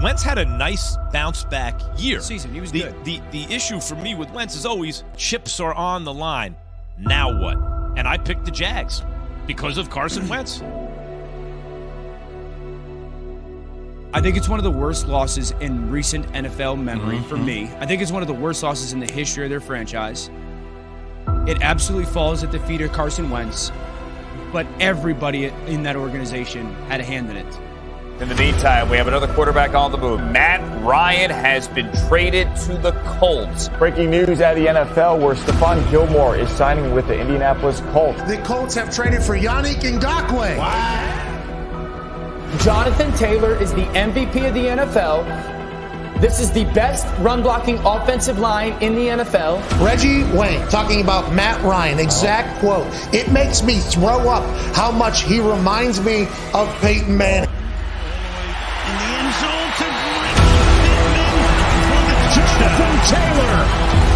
Wentz had a nice bounce back year. Season, he was good. The issue for me with Wentz is always chips are on the line. Now what? And I picked the Jags because of Carson Wentz. I think it's one of the worst losses in recent NFL memory for me. I think it's one of the worst losses in the history of their franchise. It absolutely falls at the feet of Carson Wentz, but everybody in that organization had a hand in it. In the meantime, we have another quarterback on the move. Matt Ryan has been traded to the Colts. Breaking news out of the NFL where Stephon Gilmore is signing with the Indianapolis Colts. The Colts have traded for Yannick Ngakoue. Wow. Jonathan Taylor is the MVP of the NFL. This is the best run-blocking offensive line in the NFL. Reggie Wayne talking about Matt Ryan, exact quote. It makes me throw up how much he reminds me of Peyton Manning. In the end zone to touchdown from Taylor.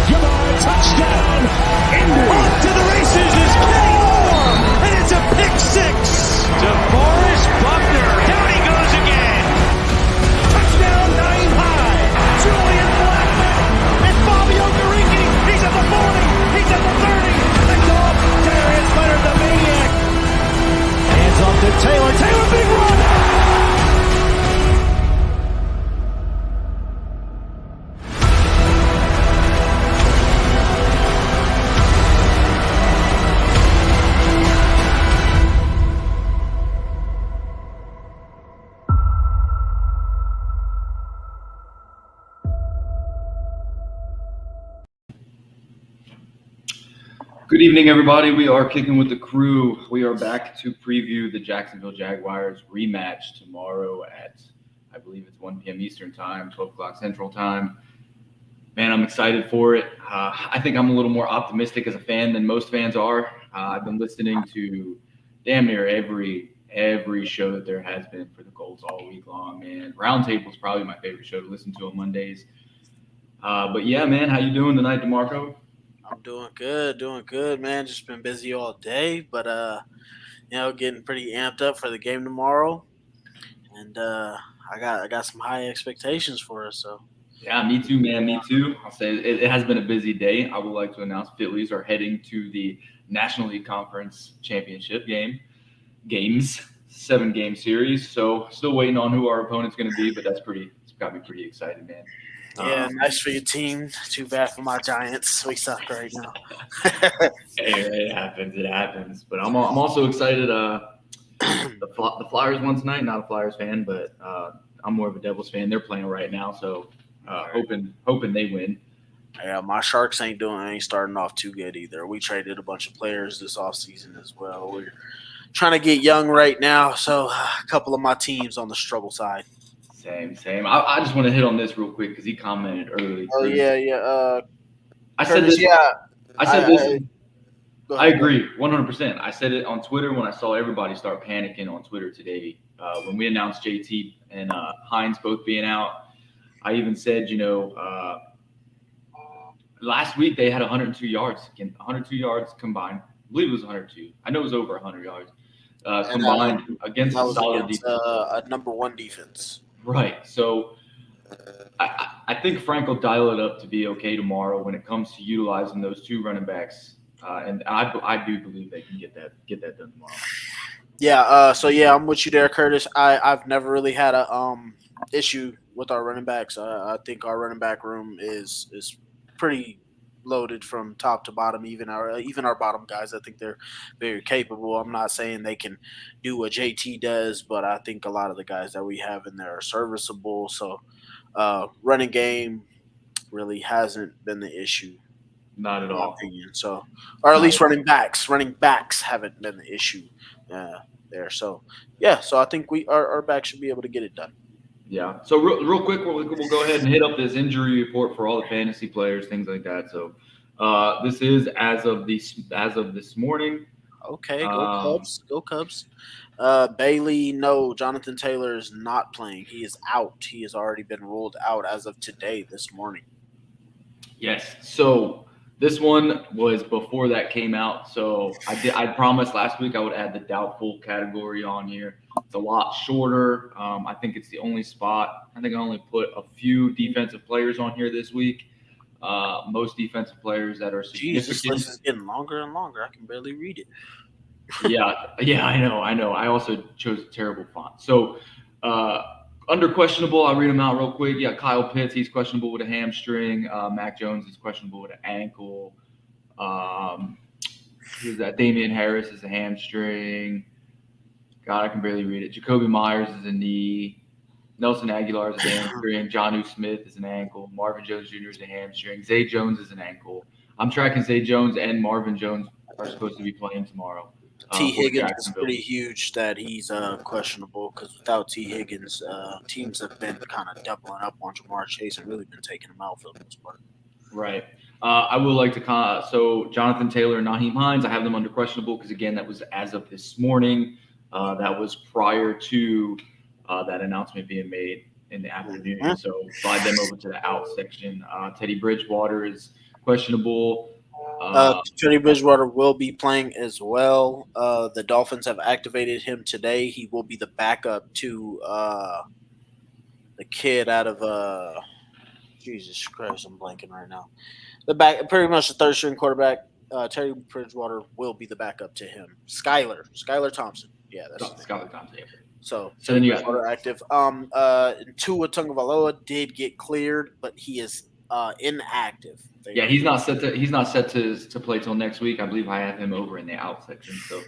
Goodbye, touchdown. Indy. Off to the races is Kenny Moore, and it's a pick six. DeForest Buckner. Down he goes again. Touchdown, 9 high. Julian Blackmon and Fabio Garicki. He's at the 40. He's at the 30. It's off. Darius Leonard, the maniac. Hands off to Taylor. Taylor, big run. Good evening, everybody. We are kicking with the crew. We are back to preview the Jacksonville Jaguars rematch tomorrow at, I believe it's 1 p.m. Eastern time, 12 o'clock Central time. Man, I'm excited for it. I think I'm a little more optimistic as a fan than most fans are. I've been listening to damn near every show that there has been for the Colts all week long, man. Roundtable is probably my favorite show to listen to on Mondays. But yeah, man, how you doing tonight, DeMarco? I'm doing good, man. Just been busy all day, but getting pretty amped up for the game tomorrow, and I got some high expectations for us. So yeah, me too, man. Me too. I'll say it has been a busy day. I would like to announce Phillies are heading to the National League Conference Championship games, 7-game series. So still waiting on who our opponent's going to be, but it's got me pretty excited, man. Yeah, nice for your team. Too bad for my Giants. We suck right now. Hey, it happens. But I'm also excited. The Flyers won tonight. Not a Flyers fan, but I'm more of a Devils fan. They're playing right now, so hoping they win. Yeah, my Sharks ain't starting off too good either. We traded a bunch of players this offseason as well. We're trying to get young right now, so a couple of my teams on the struggle side. Same. I just want to hit on this real quick because he commented early. Oh, yeah. I said Curtis, this. Yeah. I said this. I agree 100%. I said it on Twitter when I saw everybody start panicking on Twitter today. When we announced JT and Hines both being out, I even said, last week they had 102 yards. 102 yards combined. I believe it was 102. I know it was over 100 yards combined against a solid defense. A number one defense. Right. So I think Frank will dial it up to be okay tomorrow when it comes to utilizing those two running backs. And I do believe they can get that done tomorrow. Yeah. I'm with you there, Curtis. I've never really had a issue with our running backs. I think our running back room is pretty loaded from top to bottom. Even our bottom guys, I think they're very capable. I'm not saying they can do what JT does, but I think a lot of the guys that we have in there are serviceable. So running game really hasn't been the issue. Not at all. In my opinion. So, or at least running backs haven't been the issue there. So yeah, so I think our backs should be able to get it done. Yeah. So real quick, we'll go ahead and hit up this injury report for all the fantasy players, things like that. So this is as of this morning. Okay, go Cubs. Bailey, no. Jonathan Taylor is not playing. He is out. He has already been ruled out as of today, this morning. Yes. So This one was before that came out, so I promised last week I would add the doubtful category on here. It's a lot shorter. I think it's the only spot. I think I only put a few defensive players on here this week. Most defensive players that are Jeez, this significant. list is getting longer and longer. I can barely read it. Yeah, I know. I also chose a terrible font. So, under questionable, I'll read them out real quick. Yeah, Kyle Pitts, he's questionable with a hamstring. Mac Jones is questionable with an ankle. Who's that? Damian Harris is a hamstring. God, I can barely read it. Jacoby Myers is a knee. Nelson Aguilar is a hamstring. Jonnu Smith is an ankle. Marvin Jones Jr. is a hamstring. Zay Jones is an ankle. I'm tracking Zay Jones and Marvin Jones are supposed to be playing tomorrow. T. Higgins is pretty huge that he's questionable because without T. Higgins, teams have been kind of doubling up on Jamar Chase and really been taking him out for the most part. Right. I would like to so Jonathan Taylor and Naheem Hines, I have them under questionable because, again, that was as of this morning. That was prior to that announcement being made in the afternoon. Mm-hmm. So slide them over to the out section. Teddy Bridgewater is questionable. Teddy Bridgewater will be playing as well. The Dolphins have activated him today. He will be the backup to the kid out of Jesus Christ, I'm blanking right now. Pretty much the third string quarterback. Teddy Bridgewater will be the backup to him. Skylar Thompson. Yeah, that's Skylar Thompson. Yeah. So then you got active. Tua Tagovailoa did get cleared, but he is inactive. Yeah, he's not set to play till next week. I believe I have him over in the out section. So,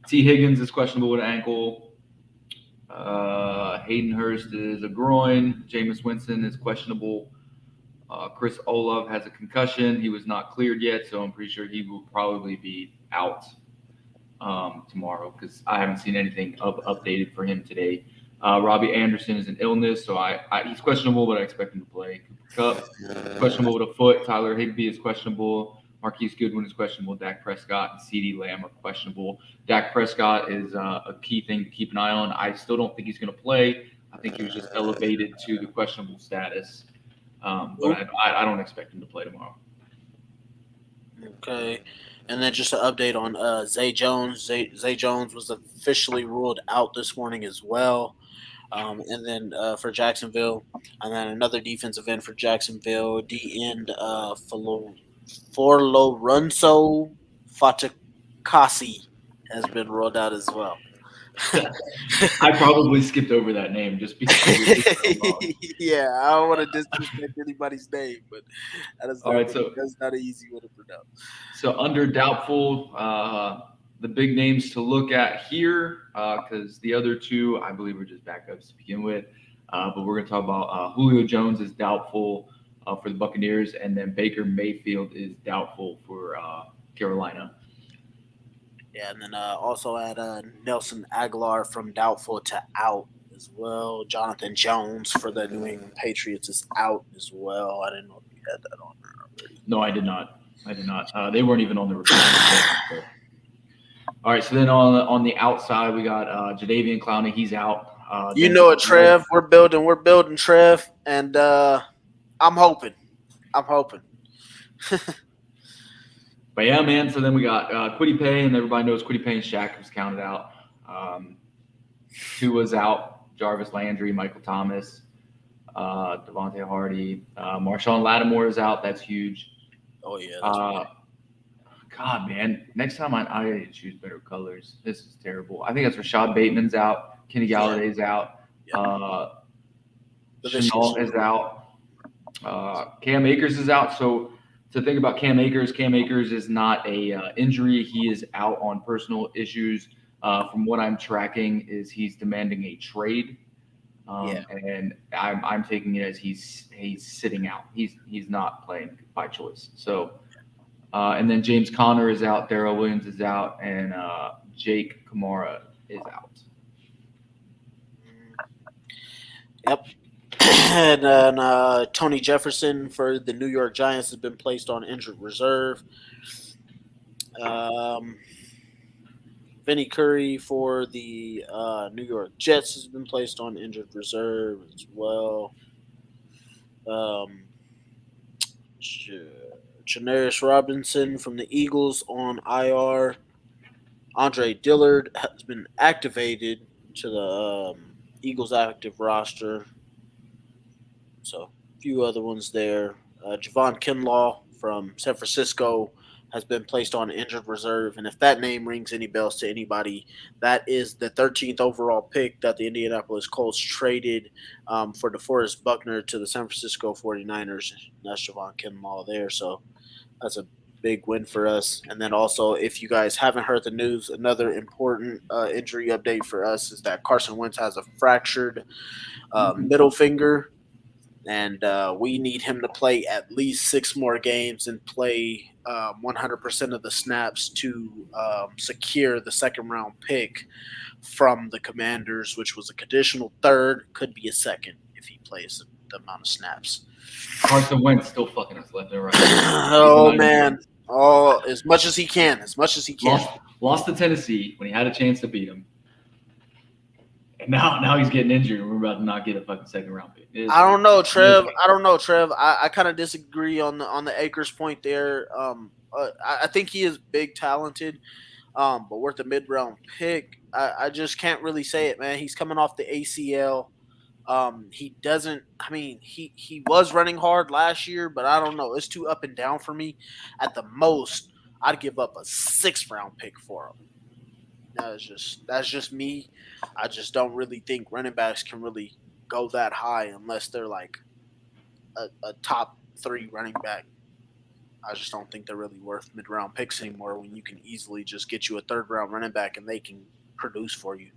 T. Higgins is questionable with an ankle. Hayden Hurst is a groin. Jameis Winston is questionable. Chris Olave has a concussion. He was not cleared yet, so I'm pretty sure he will probably be out tomorrow because I haven't seen anything updated for him today. Robbie Anderson is an illness, so he's questionable, but I expect him to play. Cooper Kupp questionable with a foot. Tyler Higbee is questionable. Marquise Goodwin is questionable. Dak Prescott and CeeDee Lamb are questionable. Dak Prescott is a key thing to keep an eye on. I still don't think he's going to play. I think he was just elevated to the questionable status, but I don't expect him to play tomorrow. Okay. And then just an update on Zay Jones. Zay Jones was officially ruled out this morning as well. And then for Jacksonville, and then another defensive end for Jacksonville, D-end Forlorunso Fatukasi has been ruled out as well. I probably skipped over that name just because. Yeah, I don't want to disrespect anybody's name, but that's not an easy one to pronounce. So under doubtful, the big names to look at here, because the other two, I believe, are just backups to begin with. But we're going to talk about Julio Jones is doubtful for the Buccaneers, and then Baker Mayfield is doubtful for Carolina. Yeah, and then also add Nelson Aguilar from doubtful to out as well. Jonathan Jones for the New England Patriots is out as well. I didn't know if you had that on there already. No, I did not. They weren't even on the report. All right, so then on the outside, we got Jadeveon Clowney. He's out. You know it, Trev. We're building Trev, and I'm hoping. But yeah, man. So then we got Kwity Paye, and everybody knows Kwity Paye and Shaq was counted out. Two was out. Jarvis Landry, Michael Thomas, Devontae Hardy, Marshawn Lattimore is out. That's huge. Oh yeah. God, man. Next time I gotta choose better colors. This is terrible. I think that's Rashad Bateman's out. Kenny Galladay's out. Chenault is out. Cam Akers is out. So to think about Cam Akers is not a injury. He is out on personal issues. From what I'm tracking, is he's demanding a trade. And I'm taking it as he's sitting out. He's not playing by choice. So. And then James Conner is out, Darrell Williams is out, and Jake Kamara is out. Yep. And then Tony Jefferson for the New York Giants has been placed on injured reserve. Vinny Curry for the New York Jets has been placed on injured reserve as well. Janarius Robinson from the Eagles on IR. Andre Dillard has been activated to the Eagles active roster. So a few other ones there. Javon Kinlaw from San Francisco has been placed on injured reserve. And if that name rings any bells to anybody, that is the 13th overall pick that the Indianapolis Colts traded for DeForest Buckner to the San Francisco 49ers. That's Javon Kinlaw there. So that's a big win for us. And then also, if you guys haven't heard the news, another important injury update for us is that Carson Wentz has a fractured middle finger. And we need him to play at least 6 more games and play 100% of the snaps to secure the second-round pick from the Commanders, which was a conditional third, could be a second if he plays the amount of snaps. Carson Wentz still fucking us left and right. Oh, man. Oh, as much as he can. Lost to Tennessee when he had a chance to beat him. And now he's getting injured, and we're about to not get a fucking second-round pick. I don't know, Trev. I kind of disagree on the Akers point there. I think he is big talented, but worth a mid-round pick. I just can't really say it, man. He's coming off the ACL. He doesn't. I mean, he was running hard last year, but I don't know. It's too up and down for me. At the most, I'd give up a 6th-round pick for him. That's just me. I just don't really think running backs can really go that high unless they're like a top 3 running back. I just don't think they're really worth mid-round picks anymore when you can easily just get you a 3rd-round running back and they can produce for you.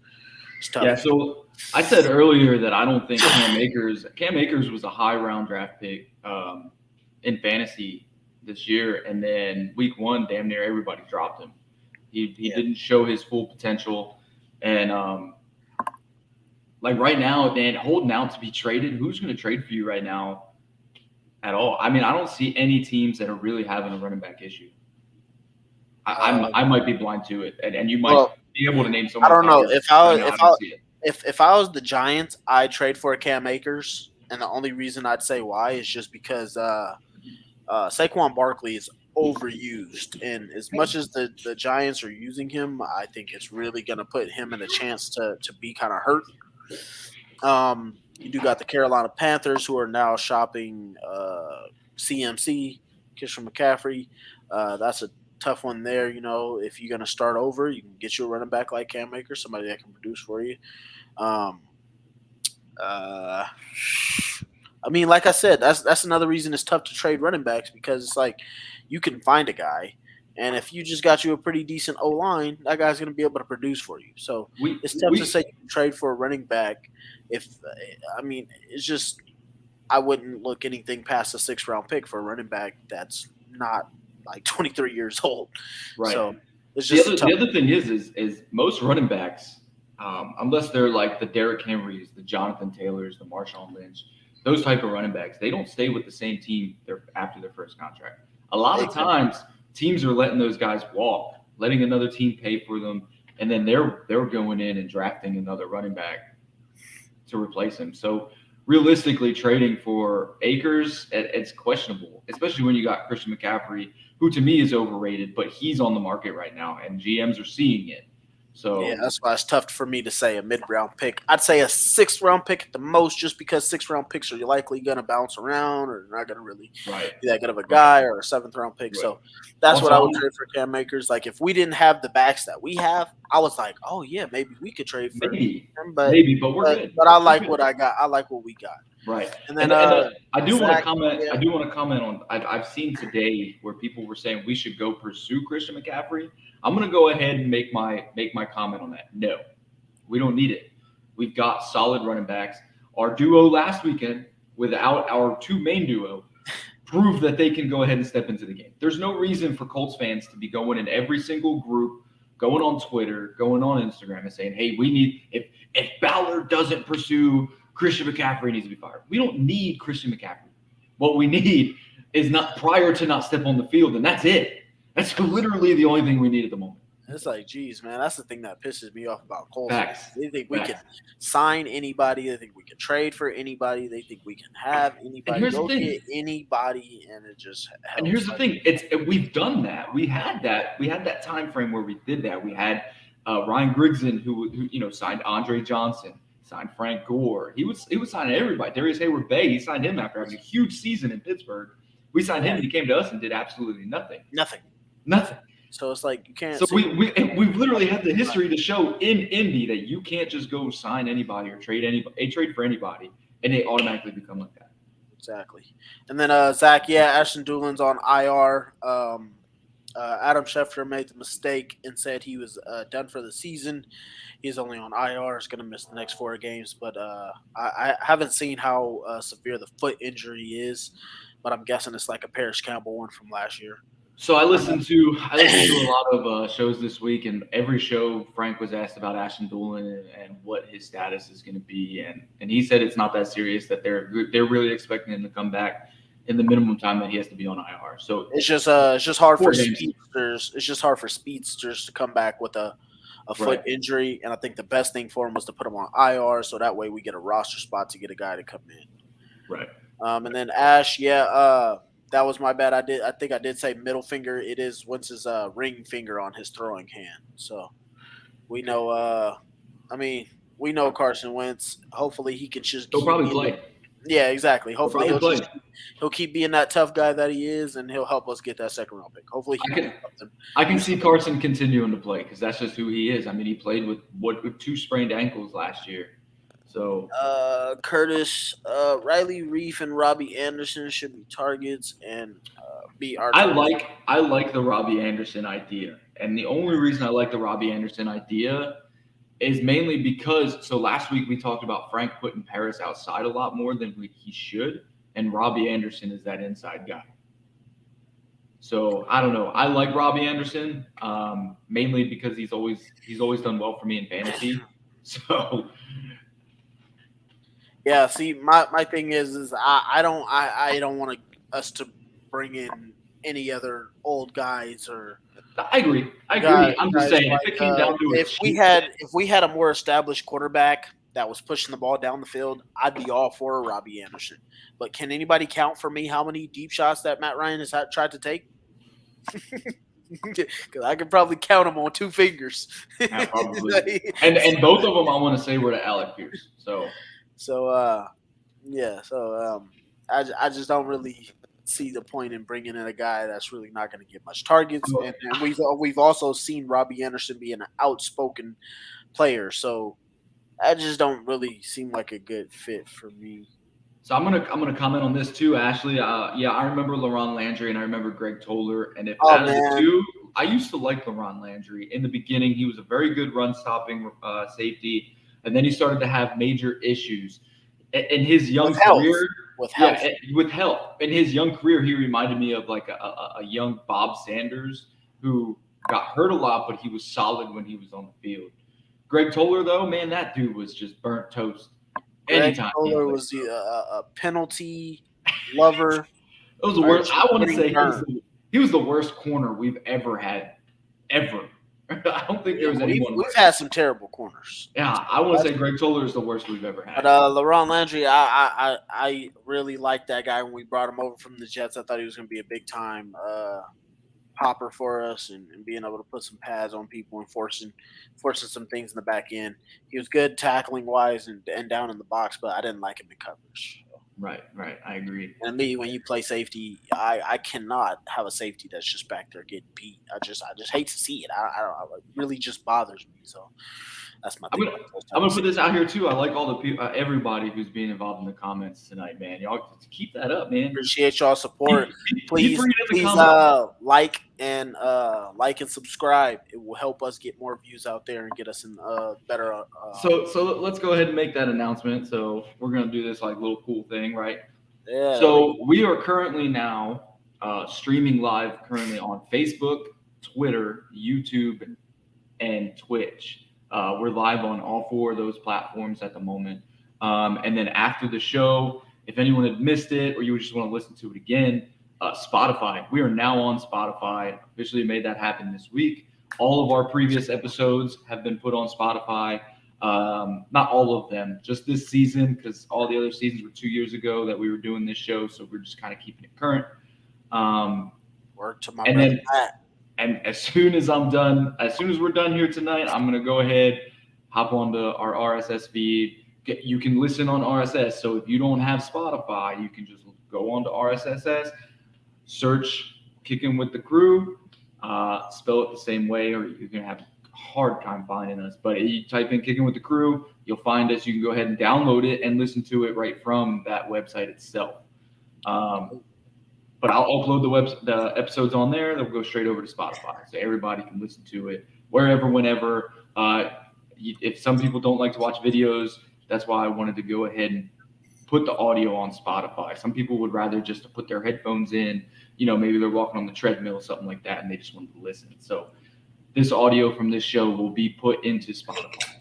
It's tough. Yeah, so I said earlier that I don't think Cam Akers was a high-round draft pick in fantasy this year, and then week 1, damn near everybody dropped him. He didn't show his full potential. And, like right now, man, holding out to be traded, who's going to trade for you right now at all? I mean, I don't see any teams that are really having a running back issue. I might be blind to it, and you might be able to name someone. I don't know. If I was the Giants, I'd trade for Cam Akers. And the only reason I'd say why is just because Saquon Barkley is overused, and as much as the Giants are using him, I think it's really going to put him in a chance to be kind of hurt. You do got the Carolina Panthers who are now shopping CMC, Christian McCaffrey. That's a tough one there. You know, if you're going to start over, you can get you a running back like Cam Akers, somebody that can produce for you. I mean, like I said, that's another reason it's tough to trade running backs, because it's like you can find a guy, and if you just got you a pretty decent O-line, that guy's going to be able to produce for you. So it's tough to say you can trade for a running back. It's just I wouldn't look anything past a 6th-round pick for a running back that's not like 23 years old. Right. So it's just the other thing is most running backs, unless they're like the Derrick Henrys, the Jonathan Taylors, the Marshawn Lynch, those type of running backs, they don't stay with the same team after their first contract. A lot of times, teams are letting those guys walk, letting another team pay for them, and then they're going in and drafting another running back to replace him. So realistically, trading for Akers, it's questionable, especially when you got Christian McCaffrey, who to me is overrated, but he's on the market right now, and GMs are seeing it. So yeah, that's why it's tough for me to say a mid-round pick. I'd say a 6th-round pick at the most, just because 6th-round picks are likely going to bounce around or not going to really be that good of a guy, or a 7th-round pick. Right. So that's what I would trade for Cam Akers. Like, if we didn't have the backs that we have, I was like, oh, yeah, maybe we could trade for him. But we're good. But I like what I got. I like what we got. Right. And then I do want to comment. Yeah. I do want to comment on. I've seen today where people were saying we should go pursue Christian McCaffrey. I'm going to go ahead and make my comment on that. No, we don't need it. We've got solid running backs. Our duo last weekend, without our 2 main duo, proved that they can go ahead and step into the game. There's no reason for Colts fans to be going in every single group, going on Twitter, going on Instagram, and saying, "Hey, we need if Ballard doesn't pursue Christian McCaffrey, needs to be fired." We don't need Christian McCaffrey. What we need is not prior to not step on the field, and that's it. That's literally the only thing we need at the moment. It's like, geez, man, that's the thing that pisses me off about Colts. Facts. They think we can Facts. sign anybody. They think we can trade for anybody. They think we can have anybody. here's the Go thing. get anybody, and it just helps. And here's the thing: we've done that. We had that time frame where we did that. We had Ryan Grigson, who signed Andre Johnson, signed Frank Gore. He was signing everybody. Darius Hayward-Bay, he signed him after having a huge season in Pittsburgh. We signed him, and he came to us and did absolutely nothing. Nothing. So it's like you can't. So we've literally had the history to show in Indy that you can't just go sign anybody or trade for anybody, and they automatically become like that. Exactly. And then Zach, Ashton Doolin's on IR. Adam Schefter made the mistake and said he was done for the season. He's only on IR. He's going to miss the next 4 games. But I haven't seen how severe the foot injury is, but I'm guessing it's like a Paris Campbell one from last year. So I listened to a lot of shows this week, and every show Frank was asked about Ashton Doolin and what his status is going to be, and he said it's not that serious, that they're really expecting him to come back in the minimum time that he has to be on IR. So it's just hard for speedsters. It's just hard for speedsters to come back with a foot injury, and I think the best thing for him was to put him on IR, so that way we get a roster spot to get a guy to come in. Right. And then Ash, that was my bad. I think I did say middle finger. It is Wentz's ring finger on his throwing hand. So we know. We know Carson Wentz. Hopefully he can just. He'll probably play. Yeah, exactly. Hopefully he'll keep being that tough guy that he is, and he'll help us get that second round pick. Hopefully I can see Carson continuing to play because that's just who he is. I mean, he played with 2 sprained ankles last year. So Curtis, Riley Reef, and Robbie Anderson should be targets and be our. I like the Robbie Anderson idea, and the only reason I like the Robbie Anderson idea is mainly because last week we talked about Frank putting Paris outside a lot more than he should, and Robbie Anderson is that inside guy. So I don't know. I like Robbie Anderson mainly because he's always done well for me in fantasy. So. Yeah, see, my thing is I don't want us to bring in any other old guys or. I agree. I'm just saying like, if it came down to if we had a more established quarterback that was pushing the ball down the field, I'd be all for Robbie Anderson. But can anybody count for me how many deep shots that Matt Ryan has tried to take? Because I could probably count them on 2 fingers. Yeah, probably. and both of them I want to say were to Alec Pierce. I just don't really see the point in bringing in a guy that's really not going to get much targets. And we've also seen Robbie Anderson be an outspoken player, so I just don't really seem like a good fit for me. So I'm gonna comment on this too, Ashley. I remember LaRon Landry and I remember Greg Toller, and if out of the 2, I used to like LaRon Landry in the beginning. He was a very good run stopping safety. And then he started to have major issues in his young career. With health. In his young career, he reminded me of like a young Bob Sanders who got hurt a lot, but he was solid when he was on the field. Greg Toller, though, man, that dude was just burnt toast. Greg Toller was a penalty lover. It was the worst. I want to say he was the worst corner we've ever had, ever. I don't think there was anyone. We've had some terrible corners. Yeah, I want to say Greg Toller is the worst we've ever had. But LaRon Landry, I really liked that guy when we brought him over from the Jets. I thought he was going to be a big time popper for us and being able to put some pads on people and forcing some things in the back end. He was good tackling wise and down in the box, but I didn't like him in coverage. Right. I agree. And me, when you play safety, I cannot have a safety that's just back there getting beat. I just hate to see it. I don't know. It really just bothers me. So that's my thing. I'm gonna put this out here too. I like all the people, everybody who's being involved in the comments tonight, man. Y'all keep that up, man. Appreciate y'all support. Please like and subscribe. It will help us get more views out there and get us in better. So let's go ahead and make that announcement. So we're gonna do this like little cool thing, right? Yeah. So we are currently now streaming live currently on Facebook, Twitter, YouTube, and Twitch. We're live on all 4 of those platforms at the moment. And then after the show, if anyone had missed it or you just want to listen to it again, Spotify. We are now on Spotify. Officially made that happen this week. All of our previous episodes have been put on Spotify. Not all of them, just this season, because all the other seasons were 2 years ago that we were doing this show, so we're just kind of keeping it current. Word to my And brother then, Matt. and as soon as we're done here tonight, I'm gonna go ahead, hop onto our RSS feed. You can listen on RSS. So if you don't have Spotify, you can just go onto RSS, search "Kicking with the Crew," spell it the same way, or you're gonna have a hard time finding us. But you type in "Kicking with the Crew," you'll find us. You can go ahead and download it and listen to it right from that website itself. But I'll upload the episodes on there. They'll go straight over to Spotify, so everybody can listen to it wherever, whenever. If some people don't like to watch videos, that's why I wanted to go ahead and put the audio on Spotify. Some people would rather just to put their headphones in. Maybe they're walking on the treadmill or something like that, and they just wanted to listen. So this audio from this show will be put into Spotify.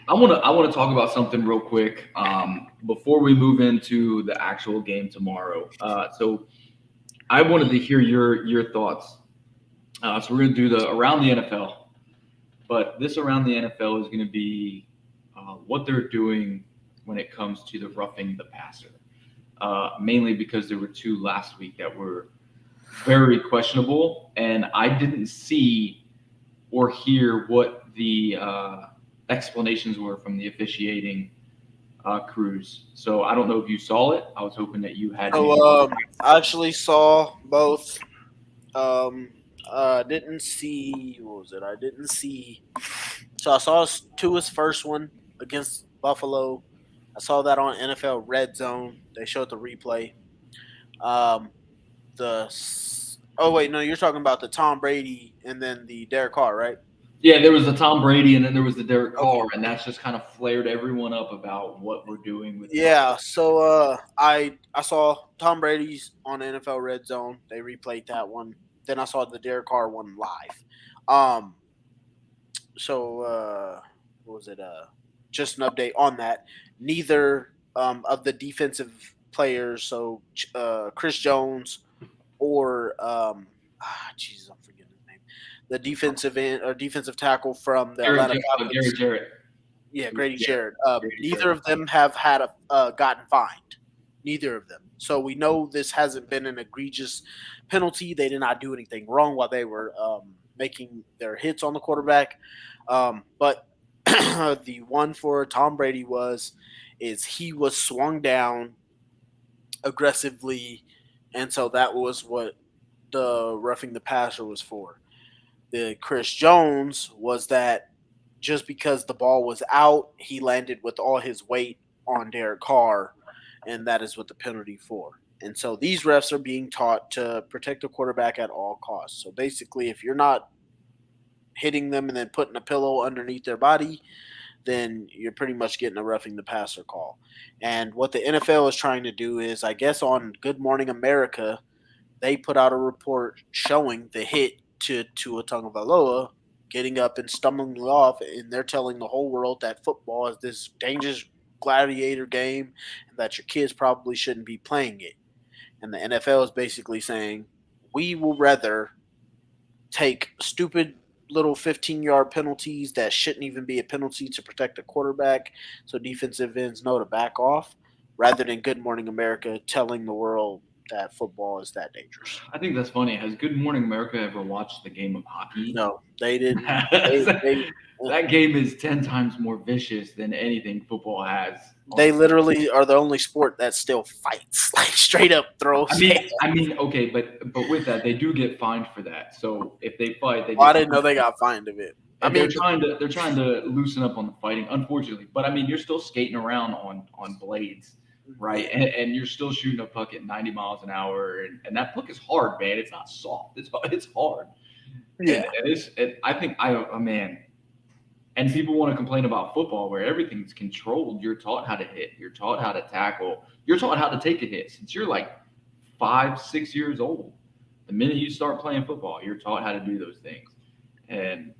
I want to talk about something real quick before we move into the actual game tomorrow. So I wanted to hear your thoughts. So we're going to do the around the NFL, but this around the NFL is going to be what they're doing when it comes to the roughing the passer. Mainly because there were 2 last week that were very questionable, and I didn't see or hear what the explanations were from the officiating crews. So I don't know if you saw it. I was hoping that you had. So I actually saw both. Didn't see what was it? I didn't see. So I saw Tua's first one against Buffalo. I saw that on NFL Red Zone. They showed the replay. You're talking about the Tom Brady and then the Derek Carr, right? Yeah, there was the Tom Brady and then there was the Derek Carr, and that's just kind of flared everyone up about what we're doing with. Yeah, so I saw Tom Brady's on NFL Red Zone. They replayed that one. Then I saw the Derek Carr one live. What was it? Just an update on that. Neither of the defensive players, so Chris Jones or Jesus, I'm forgetting his name. The defensive end or defensive tackle from the Atlanta Falcons. Gary Jarrett. Yeah, Grady Jarrett. Neither of them have had gotten fined. Neither of them. So we know this hasn't been an egregious penalty. They did not do anything wrong while they were making their hits on the quarterback. But the one for Tom Brady is he was swung down aggressively, and so that was what the roughing the passer was for. The Chris Jones was that just because the ball was out, he landed with all his weight on Derek Carr, and that is what the penalty for. And so these refs are being taught to protect the quarterback at all costs. So basically, if you're not hitting them and then putting a pillow underneath their body, then you're pretty much getting a roughing the passer call. And what the NFL is trying to do is, I guess on Good Morning America, they put out a report showing the hit to Tua Tagovailoa getting up and stumbling off, and they're telling the whole world that football is this dangerous gladiator game and that your kids probably shouldn't be playing it. And the NFL is basically saying, we will rather take stupid little 15-yard penalties that shouldn't even be a penalty to protect the quarterback so defensive ends know to back off, rather than Good Morning America telling the world that football is that dangerous. I think that's funny. Has Good Morning America ever watched the game of hockey? No, they didn't. That game is 10 times more vicious than anything football has. They literally are the only sport that still fights, like straight up throws. I mean, okay, but with that, they do get fined for that. So if they fight, I didn't know they got fined of it. They're trying to loosen up on the fighting, unfortunately. But I mean, you're still skating around on blades, right? And you're still shooting a puck at 90 miles an hour, and that puck is hard, man. It's not soft. It's hard. Yeah, man. And people want to complain about football where everything's controlled. You're taught how to hit. You're taught how to tackle. You're taught how to take a hit since you're like 5-6 years old. The minute you start playing football, you're taught how to do those things. And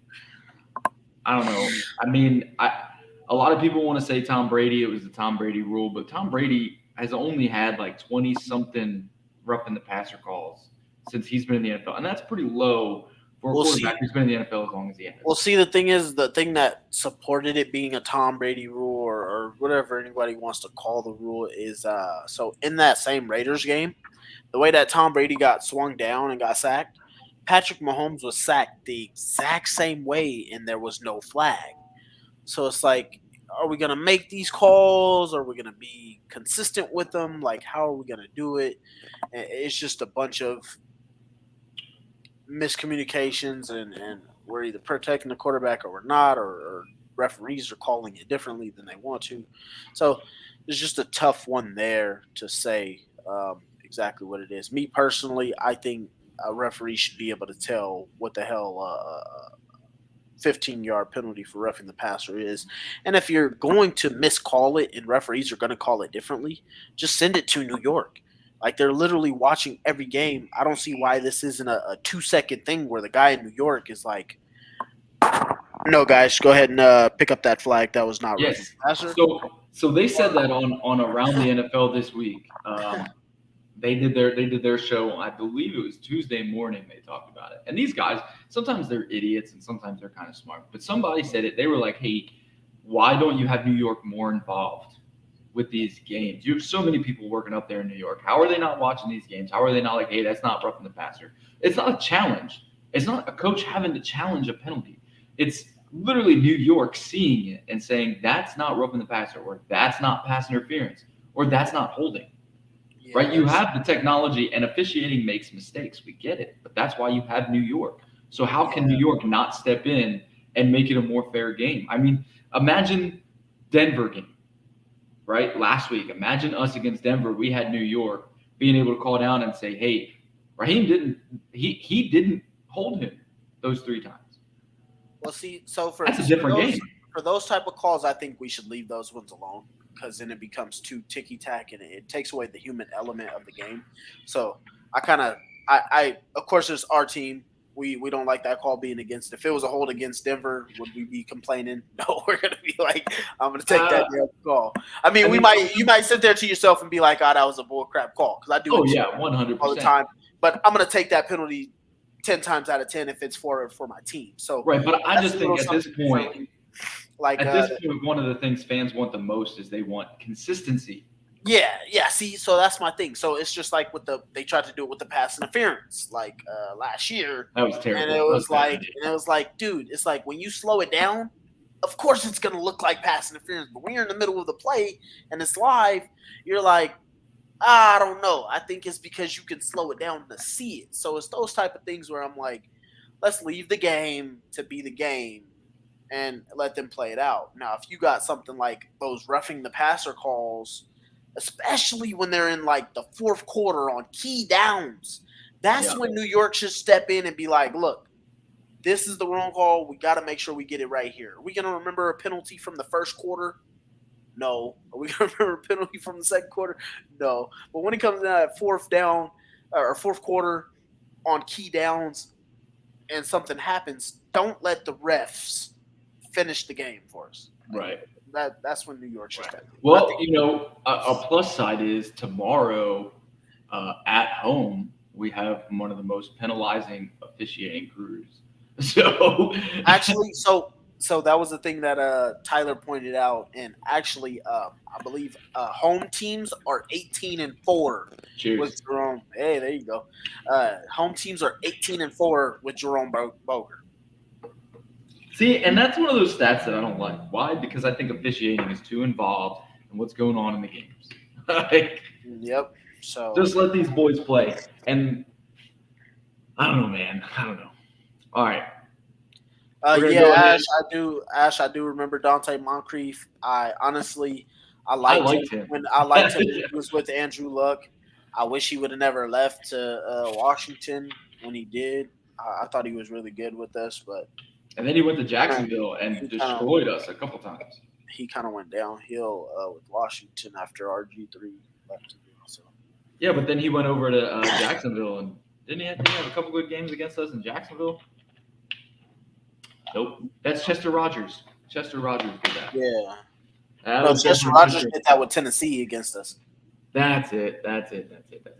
I don't know. I mean, a lot of people want to say Tom Brady. It was the Tom Brady rule, but Tom Brady has only had like 20-something roughing the passer calls since he's been in the NFL, and that's pretty low for a We'll quarterback see. who's been in the NFL as long as he has. Well, see, the thing is, the thing that supported it being a Tom Brady rule or whatever anybody wants to call the rule is so in that same Raiders game, the way that Tom Brady got swung down and got sacked, Patrick Mahomes was sacked the exact same way, and there was no flag. So it's like, are we going to make these calls? Are we going to be consistent with them? Like, how are we going to do it? And it's just a bunch of miscommunications, and we're either protecting the quarterback or we're not, or referees are calling it differently than they want to. So it's just a tough one there to say exactly what it is. Me personally, I think a referee should be able to tell what the hell 15-yard penalty for roughing the passer is. And if you're going to miscall it and referees are going to call it differently, just send it to New York. Like, they're literally watching every game. I don't see why this isn't a 2-second thing where the guy in New York is like, no, guys, go ahead and pick up that flag. That was not Yes. passer. So they said that on Around the NFL this week. They did their show. I believe it was Tuesday morning. They talked about it. And these guys, sometimes they're idiots and sometimes they're kind of smart. But somebody said it. They were like, "Hey, why don't you have New York more involved with these games? You have so many people working up there in New York. How are they not watching these games? How are they not like, hey, that's not roughing the passer?" It's not a challenge. It's not a coach having to challenge a penalty. It's literally New York seeing it and saying that's not roughing the passer, or that's not pass interference, or that's not holding. Yeah, right? You have the technology, and officiating makes mistakes. We get it, but that's why you have New York. So how can New York not step in and make it a more fair game? I mean, imagine Denver game, right? Last week, imagine us against Denver. We had New York being able to call down and say, "Hey, Raheem didn't hold him those 3 times." Well, see, so That's a different game. For those type of calls, I think we should leave those ones alone, because then it becomes too ticky-tack and it takes away the human element of the game. So I of course, there's our team. We don't like that call being against. If it was a hold against Denver, would we be complaining? No, we're gonna be like, I'm gonna take that damn call. I mean, you might sit there to yourself and be like, "Oh, that was a bullcrap call," because I do. 100% all the time. But I'm gonna take that penalty 10 times out of 10 if it's for my team. So right, but I just think at this point, one of the things fans want the most is they want consistency. Yeah. See, so that's my thing. So it's just like they tried to do it with the pass interference, like last year. That was terrible. And it was like, dude, it's like when you slow it down, of course it's gonna look like pass interference. But when you're in the middle of the play and it's live, you're like, I don't know. I think it's because you can slow it down to see it. So it's those type of things where I'm like, let's leave the game to be the game and let them play it out. Now, if you got something like those roughing the passer calls, especially when they're in like the 4th quarter on key downs, that's when New York should step in and be like, look, this is the wrong call. We got to make sure we get it right here. Are we going to remember a penalty from the 1st quarter? No. Are we going to remember a penalty from the 2nd quarter? No. But when it comes down to that 4th down or 4th quarter on key downs and something happens, don't let the refs finish the game for us. Right. That's when New York should step in. Well, a plus side is tomorrow at home, we have one of the most penalizing officiating crews. So actually, so that was the thing that Tyler pointed out, and actually, I believe home teams are 18-4 with Jerome. Hey, there you go. Home teams are 18-4 with Jerome Boger. See, and that's one of those stats that I don't like. Why? Because I think officiating is too involved in what's going on in the games. Yep. So just let these boys play. And I don't know, man. I don't know. All right. Ash, I do remember Dante Moncrief. I liked him when he was with Andrew Luck. I wish he would have never left to Washington when he did. I thought he was really good with us, but. And then he went to Jacksonville and destroyed us a couple times. He kind of went downhill with Washington after RG3 left. So. Yeah, but then he went over to Jacksonville, and didn't he have a couple good games against us in Jacksonville? Nope. That's Chester Rogers. Chester Rogers did that. Yeah. Chester Rogers did that with Tennessee against us. That's it.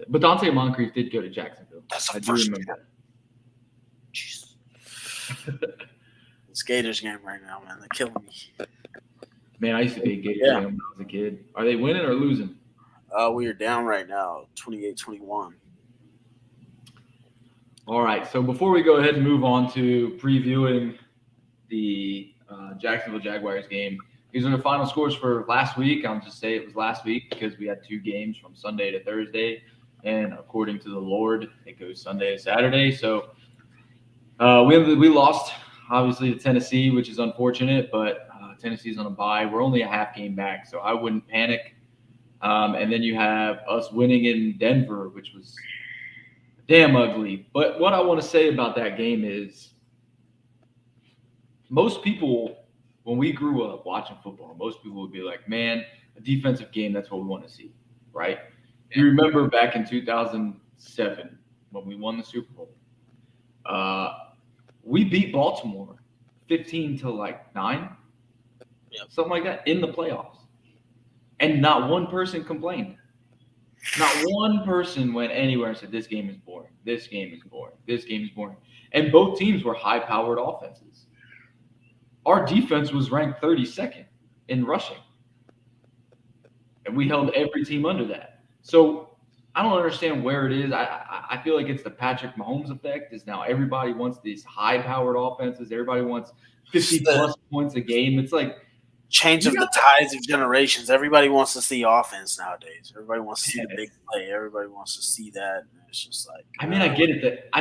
But Dante Moncrief did go to Jacksonville. That's the I do first remember that. Jeez. This Gators game right now, man, they're killing me. Man, I used to be a Gators fan when I was a kid. Are they winning or losing? We are down right now, 28-21. All right. So before we go ahead and move on to previewing the Jacksonville Jaguars game, these are the final scores for last week. I'll just say it was last week because we had 2 games from Sunday to Thursday. And according to the Lord, it goes Sunday to Saturday. So we lost, obviously, to Tennessee, which is unfortunate, but Tennessee's on a bye. We're only a half game back, so I wouldn't panic. And then you have us winning in Denver, which was damn ugly. But what I want to say about that game is most people, when we grew up watching football, most people would be like, man, a defensive game, that's what we want to see, right? You remember back in 2007 when we won the Super Bowl, we beat Baltimore 15-9, something like that, in the playoffs. And not one person complained. Not one person went anywhere and said, this game is boring. This game is boring. This game is boring. And both teams were high-powered offenses. Our defense was ranked 32nd in rushing. And we held every team under that. So I don't understand where it is. I feel like it's the Patrick Mahomes effect. Is now everybody wants these high-powered offenses. Everybody wants 50-plus points a game. It's like change of the tides of generations. Everybody wants to see offense nowadays. Everybody wants to see the big play. Everybody wants to see that. And it's just like I get it.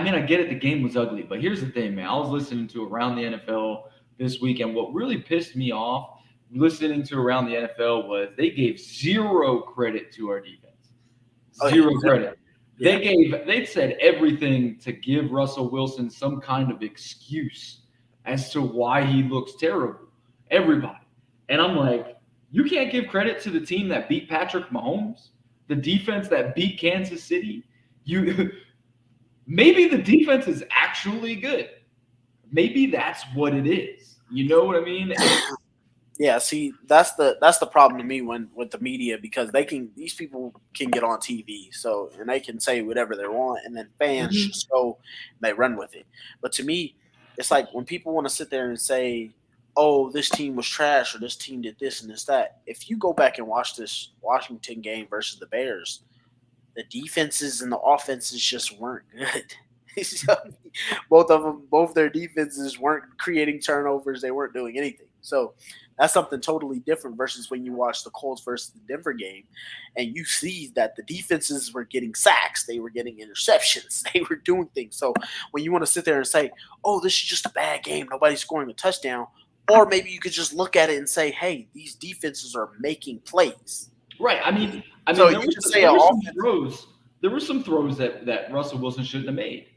The game was ugly, but here's the thing, man. I was listening to Around the NFL this week, and what really pissed me off listening to Around the NFL was they gave zero credit to our defense. Zero credit. Yeah. They said everything to give Russell Wilson some kind of excuse as to why he looks terrible. Everybody. And I'm like, you can't give credit to the team that beat Patrick Mahomes, the defense that beat Kansas City. Maybe the defense is actually good. Maybe that's what it is. You know what I mean? Yeah, see, that's the problem to me with the media, because these people can get on TV, so and they can say whatever they want, and then fans just go and they run with it. But to me, it's like when people want to sit there and say, oh, this team was trash or this team did this and this, that. If you go back and watch this Washington game versus the Bears, the defenses and the offenses just weren't good. So, both their defenses weren't creating turnovers. They weren't doing anything. So that's something totally different versus when you watch the Colts versus the Denver game and you see that the defenses were getting sacks. They were getting interceptions. They were doing things. So when you want to sit there and say, oh, this is just a bad game, nobody's scoring a touchdown, or maybe you could just look at it and say, hey, these defenses are making plays. Right. I mean, so there you was, could say there were some throws that Russell Wilson shouldn't have made.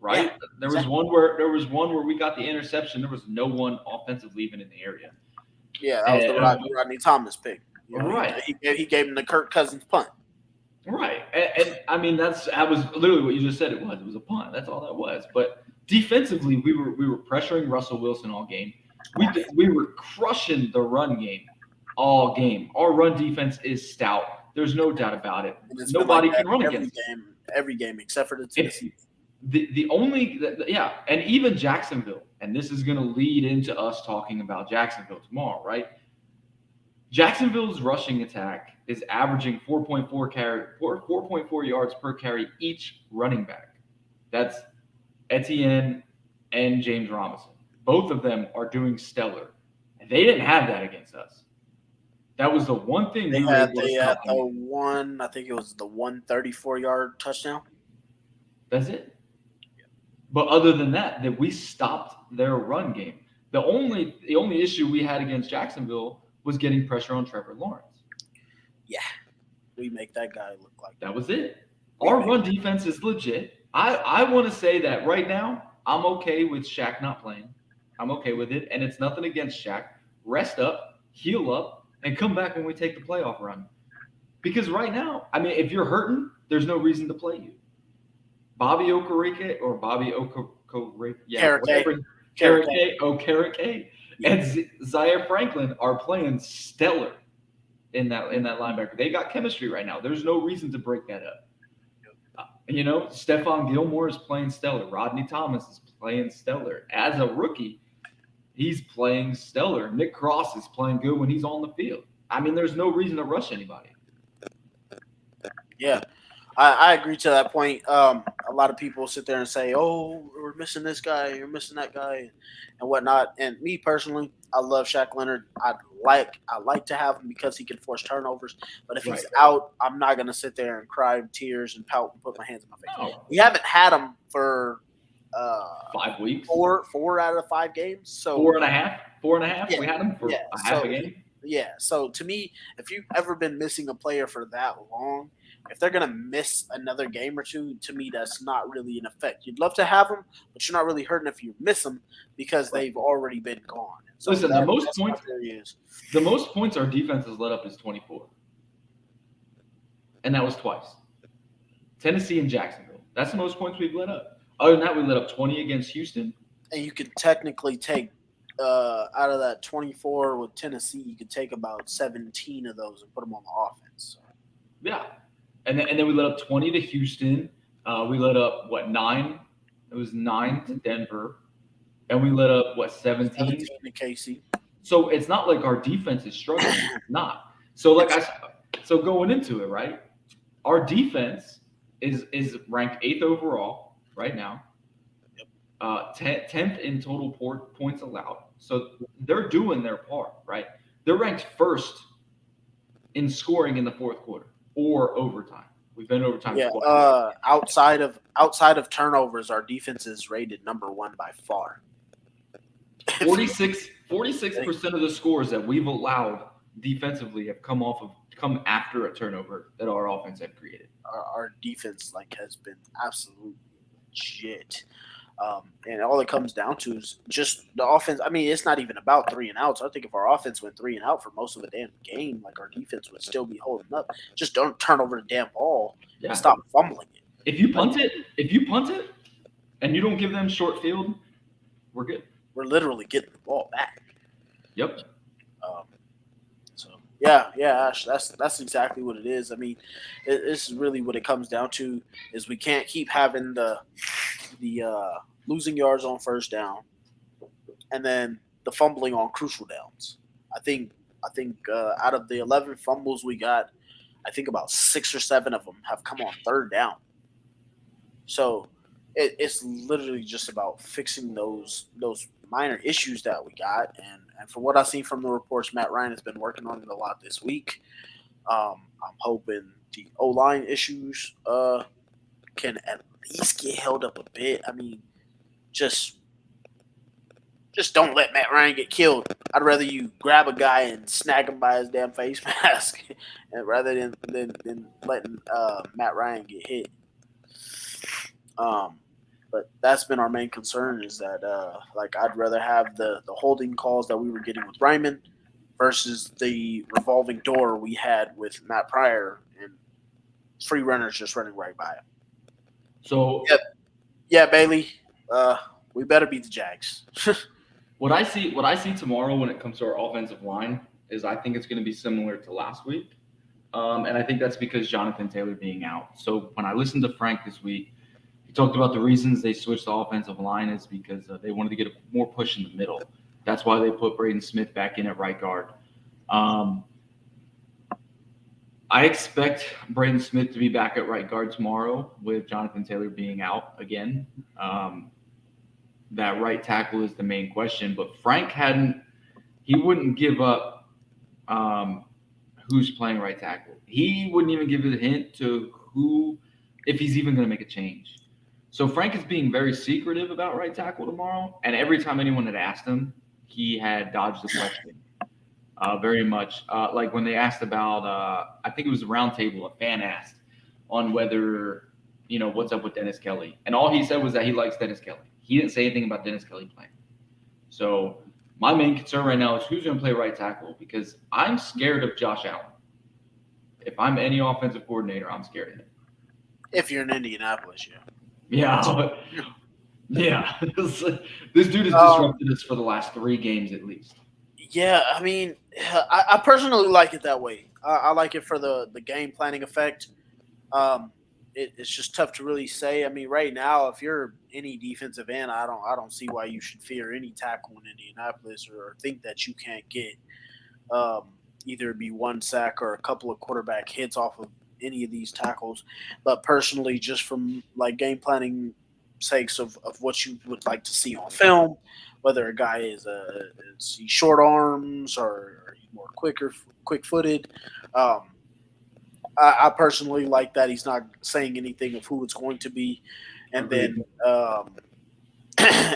Right. Yeah, there was one where we got the interception. There was no one offensively even in the area. Yeah, that was the Rodney Thomas pick. You know, right. He gave him the Kirk Cousins punt. Right. And I mean, that was literally what you just said. It was a punt. That's all that was. But defensively, we were pressuring Russell Wilson all game. We were crushing the run game all game. Our run defense is stout. There's no doubt about it. Nobody can run against it. Every game except for the Tennessee. And even Jacksonville, and this is going to lead into us talking about Jacksonville tomorrow, right? Jacksonville's rushing attack is averaging 4.4 yards per carry each running back. That's Etienne and James Robinson. Both of them are doing stellar. And they didn't have that against us. That was the one thing they had the one, I think it was the 134-yard touchdown. That's it. But other than that we stopped their run game. The only issue we had against Jacksonville was getting pressure on Trevor Lawrence. Yeah. We make that guy look like that was it. Our run defense is legit. I want to say that right now, I'm okay with Shaq not playing. I'm okay with it. And it's nothing against Shaq. Rest up, heal up, and come back when we take the playoff run. Because right now, I mean, if you're hurting, there's no reason to play you. Bobby Okereke or Bobby Okereke, Okereke, and Zaire Franklin are playing stellar in that linebacker. They got chemistry right now. There's no reason to break that up. Stephon Gilmore is playing stellar. Rodney Thomas is playing stellar. As a rookie, he's playing stellar. Nick Cross is playing good when he's on the field. I mean, there's no reason to rush anybody. Yeah, I agree to that point. A lot of people sit there and say, "Oh, we're missing this guy, you're missing that guy," and whatnot. And me personally, I love Shaq Leonard. I like to have him because he can force turnovers. But if he's out, I'm not gonna sit there and cry tears and pout and put my hands in my face. No. We haven't had him for 5 weeks, 4 out of 5 games. So 4.5. Yeah, we had him for a half a game. Yeah. So to me, if you've ever been missing a player for that long, if they're gonna miss another game or two, to me that's not really an effect. You'd love to have them, but you're not really hurting if you miss them because they've already been gone. So Listen, the most points our defense has let up is 24, and that was twice. Tennessee and Jacksonville. That's the most points we've let up. Other than that, we let up 20 against Houston. And you could technically take out of that 24 with Tennessee, you could take about 17 of those and put them on the offense. Yeah. And then we let up 20 to Houston. We let up, 9? It was 9 to Denver. And we let up, 17 to KC. So it's not like our defense is struggling. It's not. So so going into it, right? Our defense is ranked 8th overall right now. 10th in total points allowed. So they're doing their part, right? They're ranked 1st in scoring in the fourth quarter or overtime. We've been overtime. Yeah. Outside of turnovers, our defense is rated number 1 by far. 46% of the scores that we've allowed defensively have come after a turnover that our offense had created. Our defense has been absolute legit. And all it comes down to is just the offense. I mean, it's not even about 3 and outs. I think if our offense went 3 and out for most of the damn game, our defense would still be holding up. Just don't turn over the damn ball and stop fumbling it. If you punt it, and you don't give them short field, we're good. We're literally getting the ball back. Yep. Yeah, Ash, that's exactly what it is. I mean, it's really what it comes down to is we can't keep having the losing yards on first down, and then the fumbling on crucial downs. I think out of the 11 fumbles we got, I think about 6 or 7 of them have come on third down. So it's literally just about fixing those minor issues that we got, and from what I've seen from the reports, Matt Ryan has been working on it a lot this week. I'm hoping the O-line issues can at least get held up a bit. I mean, just don't let Matt Ryan get killed. I'd rather you grab a guy and snag him by his damn face mask, and rather than letting Matt Ryan get hit. But that's been our main concern is that, I'd rather have the holding calls that we were getting with Ryman versus the revolving door we had with Matt Pryor and free runners just running right by him. So, yeah, Bailey, we better beat the Jags. What I see tomorrow when it comes to our offensive line is I think it's going to be similar to last week, and I think that's because Jonathan Taylor being out. So when I listened to Frank this week, talked about the reasons they switched the offensive line is because they wanted to get more push in the middle. That's why they put Braden Smith back in at right guard. I expect Braden Smith to be back at right guard tomorrow with Jonathan Taylor being out again. That right tackle is the main question, but Frank he wouldn't give up who's playing right tackle. He wouldn't even give it a hint to who, if he's even going to make a change. So Frank is being very secretive about right tackle tomorrow, and every time anyone had asked him, he had dodged the question very much. Like when they asked about, I think it was a round table, a fan asked on whether, what's up with Dennis Kelly. And all he said was that he likes Dennis Kelly. He didn't say anything about Dennis Kelly playing. So my main concern right now is who's going to play right tackle because I'm scared of Josh Allen. If I'm any offensive coordinator, I'm scared of him. If you're in Indianapolis, yeah. Yeah. This dude has disrupted us for the last 3 games at least. Yeah, I mean, I personally like it that way. I like it for the game planning effect. It's just tough to really say. I mean, right now, if you're any defensive end, I don't see why you should fear any tackle in Indianapolis or think that you can't get um, either be one sack or a couple of quarterback hits off of any of these tackles. But personally, just from like game planning sakes of what you would like to see on film, whether a guy is he short arms or he's more quick footed. Um, I personally like that he's not saying anything of who it's going to be, and Agreed. then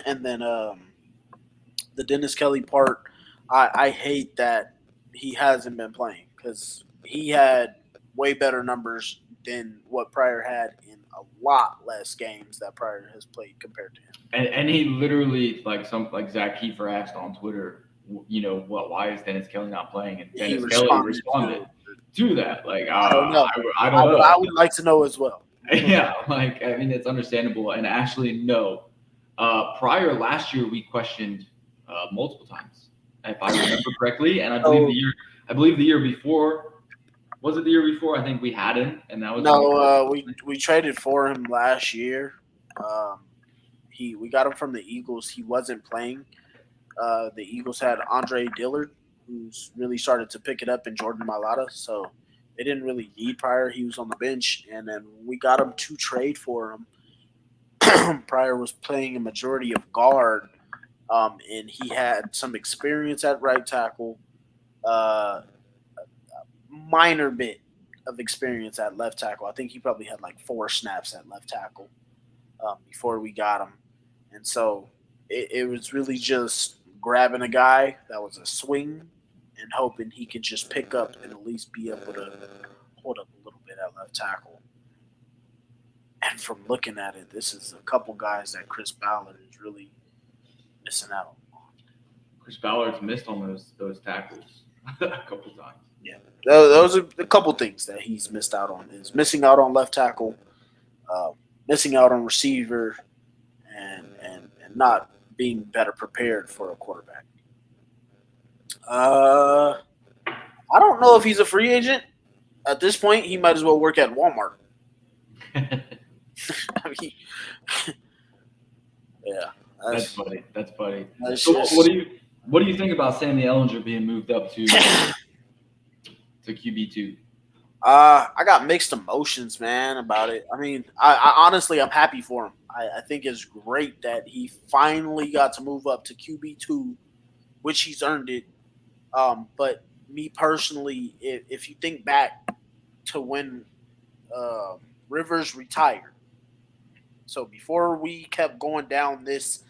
and then the Dennis Kelly part. I hate that he hasn't been playing because he had way better numbers than what Pryor had in a lot less games that Pryor has played compared to him. And he literally like Zach Kiefer asked on Twitter, why is Dennis Kelly not playing? And Dennis Kelly responded to that. Like, I don't know. I don't know. I would like to know as well. Yeah, it's understandable. And actually, no. Prior last year, we questioned multiple times, if I remember correctly. And I believe the year before. Was it the year before? I think we had him, and that was we traded for him last year. We got him from the Eagles. He wasn't playing. The Eagles had Andre Dillard, who's really started to pick it up, and Jordan Mailata. So they didn't really need Pryor. He was on the bench, and then we got him to trade for him. Pryor was playing a majority of guard, and he had some experience at right tackle, minor bit of experience at left tackle. I think he probably had like 4 snaps at left tackle before we got him. And so it was really just grabbing a guy that was a swing and hoping he could just pick up and at least be able to hold up a little bit at left tackle. And from looking at it, this is a couple guys that Chris Ballard is really missing out on. Chris Ballard's missed on those tackles a couple times. Yeah, those are a couple things that he's missed out on. Is missing out on left tackle, missing out on receiver, and not being better prepared for a quarterback. I don't know if he's a free agent. At this point, he might as well work at Walmart. I mean, yeah, that's funny. That's funny. That's so just, what do you think about Sammy Ellinger being moved up to QB2? I got mixed emotions, man, about it. I mean, I honestly, I'm happy for him. I think it's great that he finally got to move up to QB2, which he's earned it. But me personally, if you think back to when Rivers retired, so before we kept going down this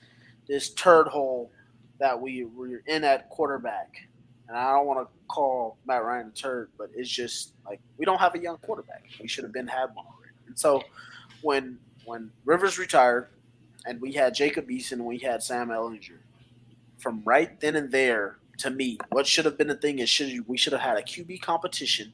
turd hole that we were in at quarterback, and I don't want to call Matt Ryan a turd, but it's just like we don't have a young quarterback. We should have had one already. And so when Rivers retired and we had Jacob Eason and we had Sam Ellinger, from right then and there, to me, what should have been the thing is we should have had a QB competition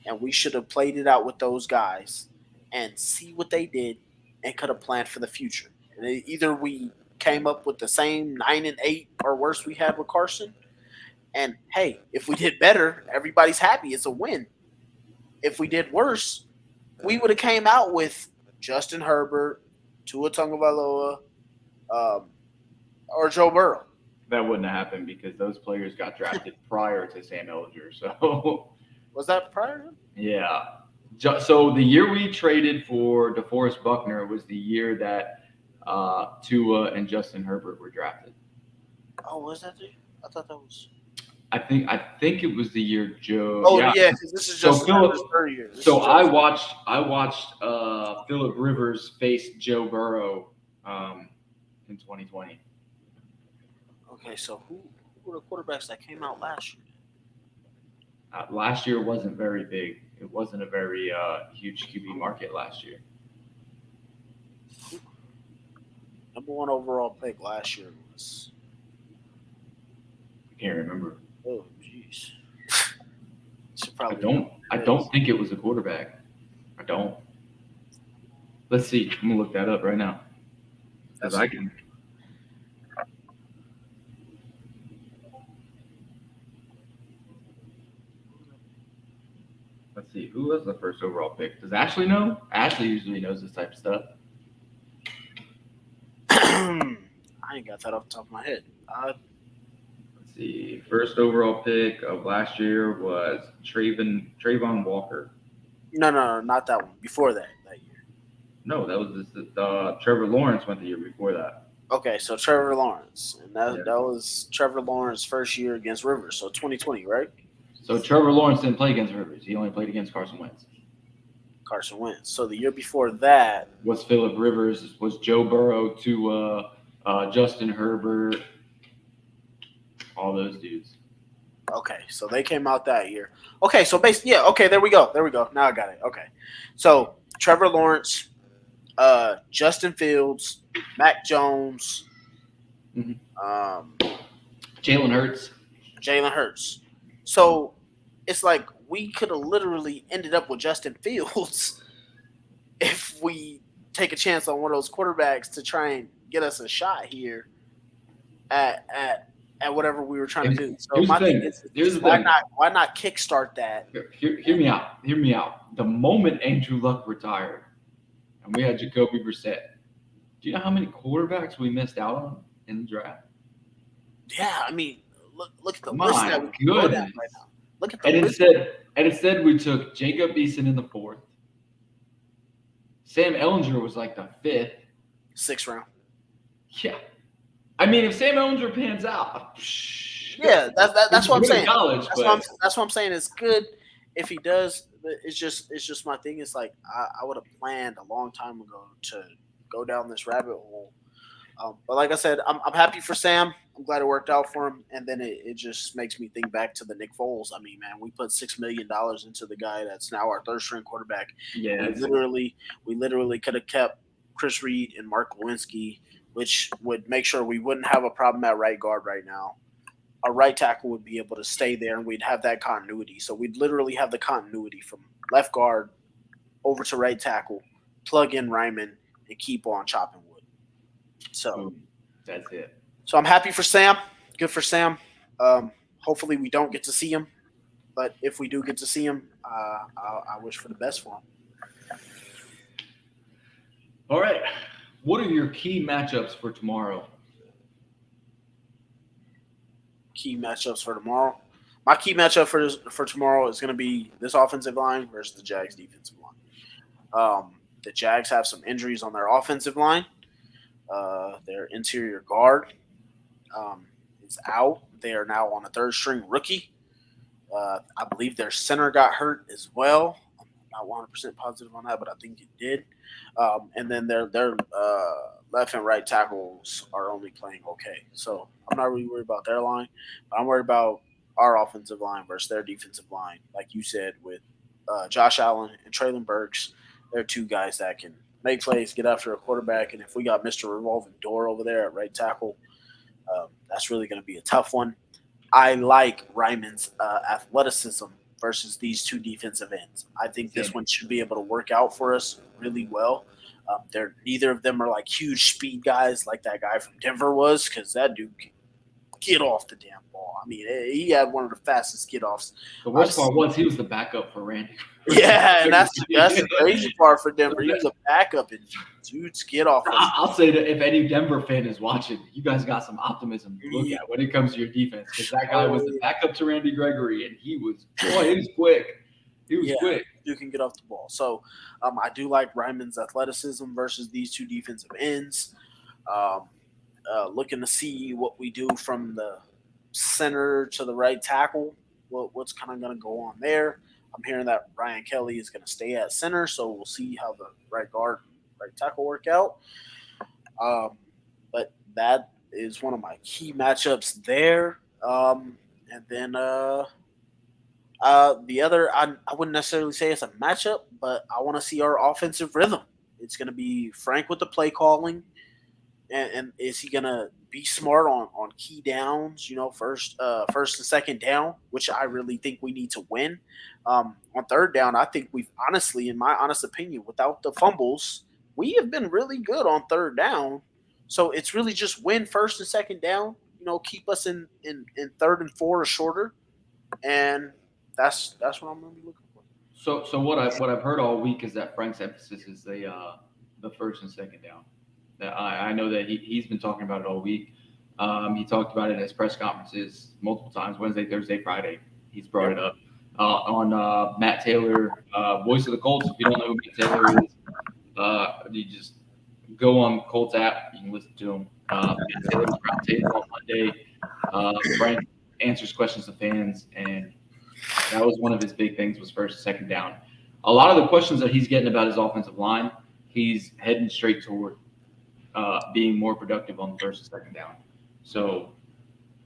and we should have played it out with those guys and see what they did and could have planned for the future. And either we came up with the same 9-8 or worse we had with Carson. And hey, if we did better, everybody's happy. It's a win. If we did worse, we would have came out with Justin Herbert, Tua Tagovailoa, or Joe Burrow. That wouldn't have happened because those players got drafted prior to Sam Ellinger. So was that prior? Yeah. So the year we traded for DeForest Buckner was the year that Tua and Justin Herbert were drafted. Oh, was that the? I thought that was. I think it was the year Joe. Oh yeah, because this is just Philip's third year. I watched Philip Rivers face Joe Burrow in 2020. Okay, so who were the quarterbacks that came out last year? Last year wasn't very big. It wasn't a very huge QB market last year. Number 1 overall pick last year was. I can't remember. Oh, jeez. I don't think it was a quarterback. I don't. Let's see. I'm gonna look that up right now. Because I can. Let's see, who was the first overall pick? Does Ashley know? Ashley usually knows this type of stuff. I ain't got that off the top of my head. Let's see. First overall pick of last year was Trayvon Walker. No, not that one. Before that year. No, that was Trevor Lawrence went the year before that. Okay, so Trevor Lawrence, and that was Trevor Lawrence's first year against Rivers, so 2020, right? So Trevor Lawrence didn't play against Rivers. He only played against Carson Wentz. Carson Wentz. So the year before that was Phillip Rivers, was Joe Burrow to Justin Herbert, all those dudes. Okay, so they came out that year. Okay, so basically, okay, there we go. Now I got it. Okay, so Trevor Lawrence, Justin Fields, Mac Jones, Jalen Hurts. So it's like we could have literally ended up with Justin Fields if we take a chance on one of those quarterbacks to try and get us a shot here at whatever we were trying to do. So my thing is why not kickstart that? Hear me out. The moment Andrew Luck retired and we had Jacoby Brissett, do you know how many quarterbacks we missed out on in the draft? Yeah, I mean, look at the list that we can go down right now. Look at the list. Instead we took Jacob Eason in the 4th. Sam Ehlinger was like the 5th. 6th round. Yeah. I mean, if Sam Ehlinger pans out, yeah, that's what I'm saying. College, that's what I'm saying. It's good if he does. But it's just my thing. It's like I would have planned a long time ago to go down this rabbit hole. But like I said, I'm happy for Sam. I'm glad it worked out for him. And then it just makes me think back to the Nick Foles. I mean, man, we put $6 million into the guy that's now our 3rd string quarterback. Yeah, we literally could have kept Chris Reed and Mark Lewinsky, which would make sure we wouldn't have a problem at right guard right now. Our right tackle would be able to stay there, and we'd have that continuity. So we'd literally have the continuity from left guard over to right tackle, plug in Ryman, and keep on chopping wood. So that's it. So I'm happy for Sam. Good for Sam. Hopefully we don't get to see him, but if we do get to see him, I wish for the best for him. All right. What are your key matchups for tomorrow? Key matchups for tomorrow. My key matchup for tomorrow is going to be this offensive line versus the Jags defensive line. The Jags have some injuries on their offensive line. Their interior guard is out. They are now on a 3rd string rookie. I believe their center got hurt as well. I'm not 100% positive on that, but I think it did. And then their left and right tackles are only playing okay. So I'm not really worried about their line, but I'm worried about our offensive line versus their defensive line. Like you said, with Josh Allen and Traylon Burks, they're 2 guys that can make plays, get after a quarterback. And if we got Mr. Revolving Door over there at right tackle, that's really going to be a tough one. I like Ryman's athleticism versus these 2 defensive ends. I think this one should be able to work out for us really well. Neither of them are like huge speed guys like that guy from Denver was, because that dude can get off the damn ball. I mean, he had one of the fastest get-offs. The worst part was he was the backup for Randy. Yeah, and that's the crazy part for Denver. He was a backup, and dudes get off. I'll say that if any Denver fan is watching, you guys got some optimism to look at when it comes to your defense, because that guy was the backup to Randy Gregory, and he was quick. He was quick. You can get off the ball. So I do like Ryman's athleticism versus these 2 defensive ends. Looking to see what we do from the center to the right tackle, what's kind of going to go on there. I'm hearing that Ryan Kelly is going to stay at center, so we'll see how the right guard, right tackle work out. But that is one of my key matchups there. And then the other, I wouldn't necessarily say it's a matchup, but I want to see our offensive rhythm. It's going to be Frank with the play calling. And is he going to be smart on key downs, first and 2nd down, which I really think we need to win. On 3rd down, I think we've honestly, in my honest opinion, without the fumbles, we have been really good on 3rd down. So it's really just win 1st and 2nd down, keep us in 3rd and 4 or shorter. And that's what I'm going to be looking for. So what I've heard all week is that Frank's emphasis is the first and second down. That I know that he's been talking about it all week. He talked about it in his press conferences multiple times, Wednesday, Thursday, Friday. He's brought it up on Matt Taylor, voice of the Colts. If you don't know who Matt Taylor is, you just go on Colts app. You can listen to him. Matt Taylor's roundtable on Monday. Frank answers questions to fans, and that was one of his big things was first and second down. A lot of the questions that he's getting about his offensive line, he's heading straight toward being more productive on first and second down. So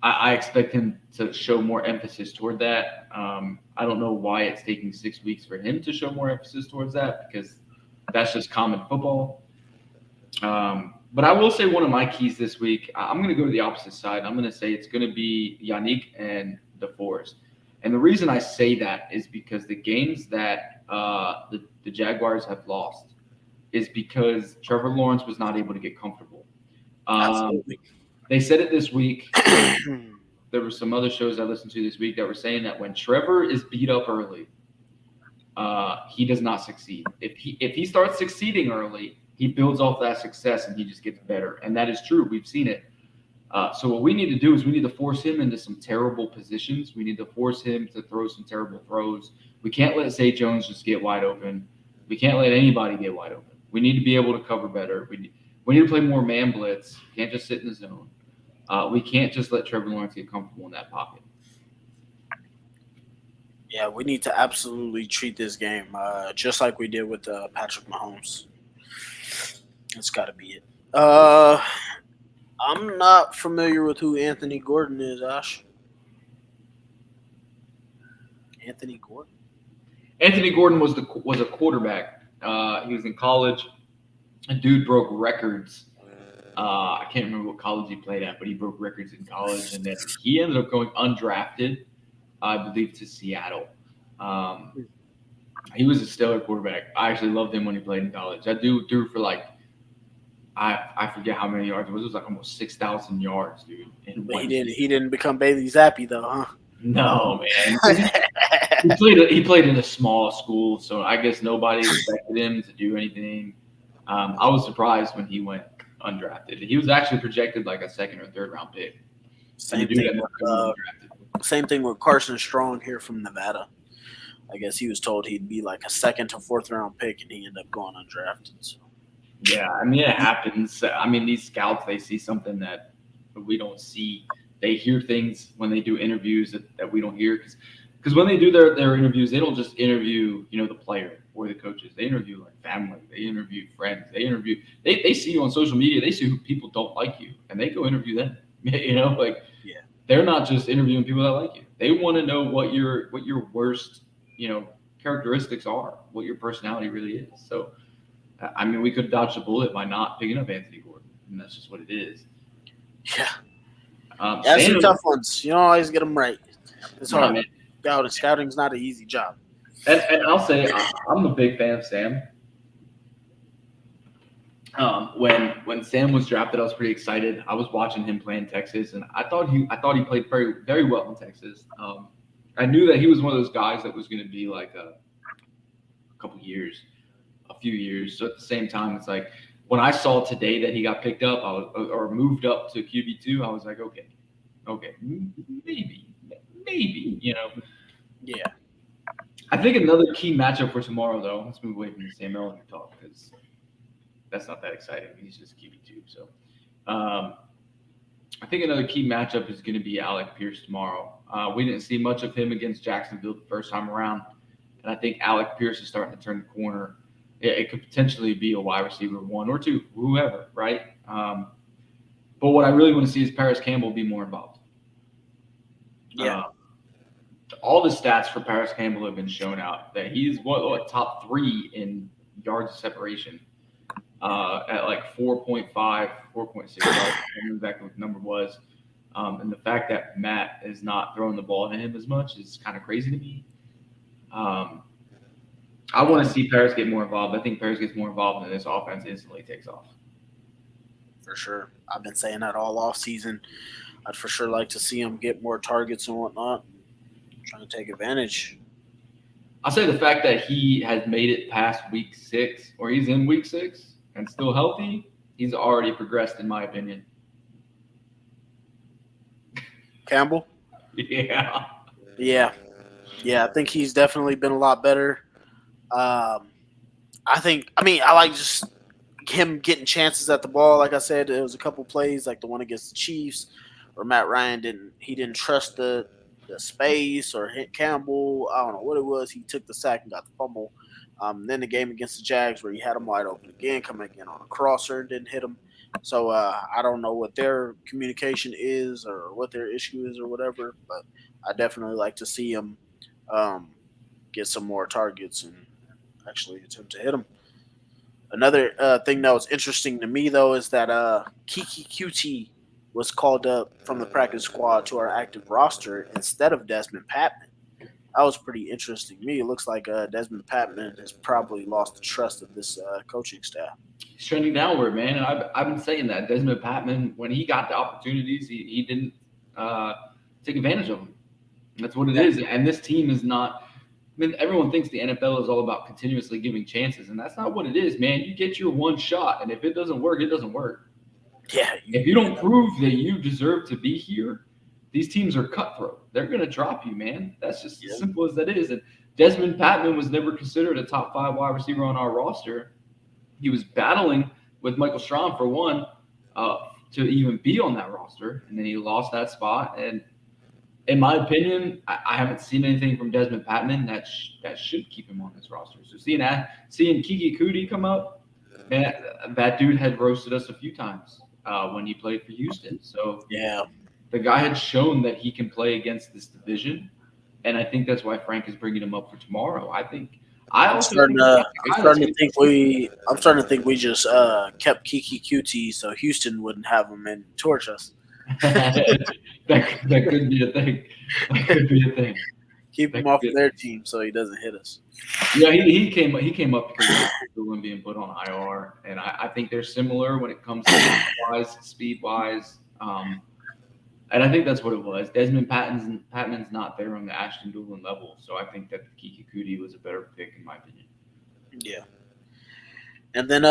I expect him to show more emphasis toward that. I don't know why it's taking 6 weeks for him to show more emphasis towards that because that's just common football. But I will say one of my keys this week, I'm going to go to the opposite side. I'm going to say it's going to be Yannick and DeForest. And the reason I say that is because the games that the Jaguars have lost is because Trevor Lawrence was not able to get comfortable. They said it this week. There were some other shows I listened to this week that were saying that when Trevor is beat up early, he does not succeed. If he starts succeeding early, he builds off that success and he just gets better. And that is true. We've seen it. So what we need to do is we need to force him into some terrible positions. We need to force him to throw some terrible throws. We can't let Zay Jones just get wide open. We can't let anybody get wide open. We need to be able to cover better. We need to play more man blitz. Can't just sit in the zone. We can't just let Trevor Lawrence get comfortable in that pocket. Yeah, we need to absolutely treat this game just like we did with Patrick Mahomes. That's got to be it. I'm not familiar with who Anthony Gordon is, Ash. Anthony Gordon? Anthony Gordon was a quarterback. He was in college. A dude broke records. I can't remember what college he played at, but he broke records in college. And then he ended up going undrafted, I believe, to Seattle. He was a stellar quarterback. I actually loved him when he played in college. That dude threw for I forget how many yards it was. It was like almost 6,000 yards, dude. But he didn't become Bailey Zappi though, huh? No, man. He played in a small school, so I guess nobody expected him to do anything. I was surprised when he went undrafted. He was actually projected like a second or third round pick. Same thing with Carson Strong here from Nevada. I guess he was told he'd be like a second to fourth round pick, and he ended up going undrafted. So. Yeah, I mean, it happens. I mean, these scouts, they see something that we don't see. They hear things when they do interviews that we don't hear. Because when they do their interviews, they don't just interview, the player or the coaches. They interview, like, family. They interview friends. They see you on social media. They see who people don't like you, and they go interview them. They're not just interviewing people that like you. They want to know what your worst, characteristics are, what your personality really is. So, I mean, we could dodge the bullet by not picking up Anthony Gordon, and that's just what it is. Yeah. That's some tough ones. You don't always get them right. It's hard, man. Scouting's not an easy job. And I'll say I'm a big fan of Sam. When Sam was drafted, I was pretty excited. I was watching him play in Texas, and I thought he played very, very well in Texas. I knew that he was one of those guys that was going to be like a few years. So at the same time, it's like when I saw today that he got picked up, or moved up to QB2, I was like, okay, maybe, Yeah. I think another key matchup for tomorrow, though. Let's move away from the Sam Elliott talk because that's not that exciting. He's just QB2. So I think another key matchup is going to be Alec Pierce tomorrow. We didn't see much of him against Jacksonville the first time around, and I think Alec Pierce is starting to turn the corner. It could potentially be a wide receiver 1 or 2, whoever, right? But what I really want to see is Paris Campbell be more involved. Yeah. All the stats for Paris Campbell have been shown out that he's top 3 in yards of separation at like 4.5, 4.6 yards. I don't remember exactly what the number was. And the fact that Matt is not throwing the ball to him as much is kind of crazy to me. I want to see Paris get more involved. I think Paris gets more involved and this offense instantly takes off. For sure. I've been saying that all off season. I'd for sure like to see him get more targets and whatnot. Trying to take advantage. I'll say the fact that he has made it past week 6, or he's in week 6 and still healthy, he's already progressed, in my opinion. Campbell? Yeah. Yeah. I think he's definitely been a lot better. I like just him getting chances at the ball. Like I said, there was a couple plays, like the one against the Chiefs, where Matt Ryan didn't trust the space or hit Campbell. I don't know what it was. He took the sack and got the fumble. Then the game against the Jags where he had him wide open again, coming in on a crosser and didn't hit him. So I don't know what their communication is or what their issue is or whatever, but I definitely like to see him get some more targets and actually attempt to hit him. Another thing that was interesting to me, though, is that Kiki QT was called up from the practice squad to our active roster instead of Desmond Patman. That was pretty interesting to me. It looks like Desmond Patman has probably lost the trust of this coaching staff. He's trending downward, man. And I've been saying that. Desmond Patman, when he got the opportunities, he didn't take advantage of them. That's what it is. And this team is not – I mean, everyone thinks the NFL is all about continuously giving chances, and that's not what it is, man. You get your one shot, and if it doesn't work, it doesn't work. Yeah. If you don't prove that you deserve to be here, these teams are cutthroat. They're going to drop you, man. That's just as simple as that is. And Desmond Patman was never considered a top 5 wide receiver on our roster. He was battling with Michael Strahm for one to even be on that roster, and then he lost that spot. And in my opinion, I haven't seen anything from Desmond Patman that should keep him on this roster. So seeing Kiki Kuti come up, man, that dude had roasted us a few times when he played for Houston. So the guy had shown that he can play against this division, and I think that's why Frank is bringing him up for tomorrow. I'm starting to think we just kept Kiki QT so Houston wouldn't have him and torch us. that could be a thing. That could be a thing. Keep him off of their team so he doesn't hit us. Yeah, he came up because of being put on IR, and I think they're similar when it comes to speed wise. And I think that's what it was. Desmond Patman's not there on the Ashton Doolin level, so I think that Kiki Kuti was a better pick in my opinion. Yeah. And then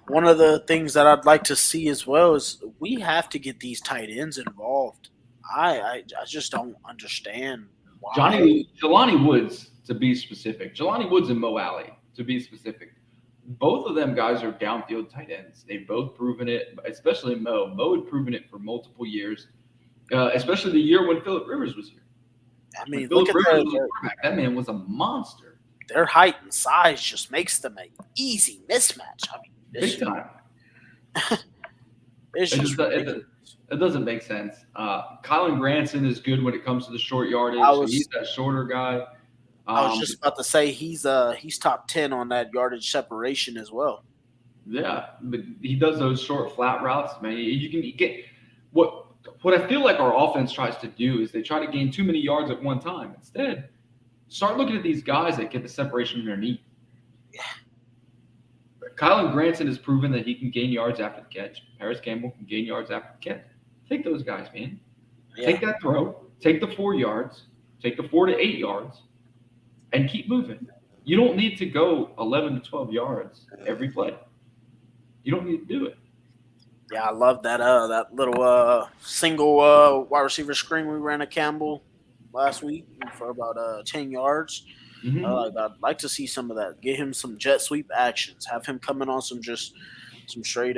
one of the things that I'd like to see as well is we have to get these tight ends involved. I just don't understand why. Jelani Woods, to be specific. Jelani Woods and Mo Alley, to be specific. Both of them guys are downfield tight ends. They've both proven it, especially Mo. Mo had proven it for multiple years, especially the year when Phillip Rivers was here. I mean, look at that man was a monster. Their height and size just makes them an easy mismatch. I mean, big time. It doesn't make sense. Kylan Granson is good when it comes to the short yardage. He's that shorter guy. I was just about to say he's top 10 on that yardage separation as well. Yeah, but he does those short flat routes, man. You can get what I feel like our offense tries to do is they try to gain too many yards at one time. Instead, start looking at these guys that get the separation underneath. Yeah. Kylan Granson has proven that he can gain yards after the catch. Paris Campbell can gain yards after the catch. Take those guys, man. Yeah. Take that throw. Take the 4 yards. Take the 4 to 8 yards. And keep moving. You don't need to go 11 to 12 yards every play. You don't need to do it. Yeah, I love that that little single wide receiver screen we ran at Campbell last week for about 10 yards. Mm-hmm. I'd like to see some of that. Get him some jet sweep actions. Have him coming on some straight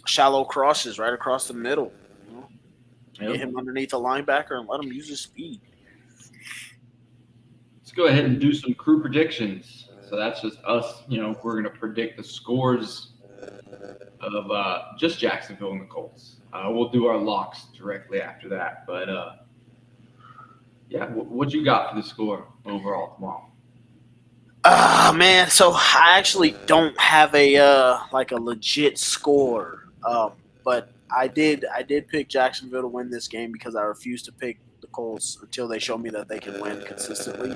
shallow crosses right across the middle. You know? Yep. Get him underneath a linebacker and let him use his speed. Let's go ahead and do some crew predictions. So that's just us. We're going to predict the scores of just Jacksonville and the Colts. We'll do our locks directly after that. But, what you got for the score overall tomorrow? Man, so I actually don't have a legit score. But I did pick Jacksonville to win this game because I refuse to pick the Colts until they show me that they can win consistently.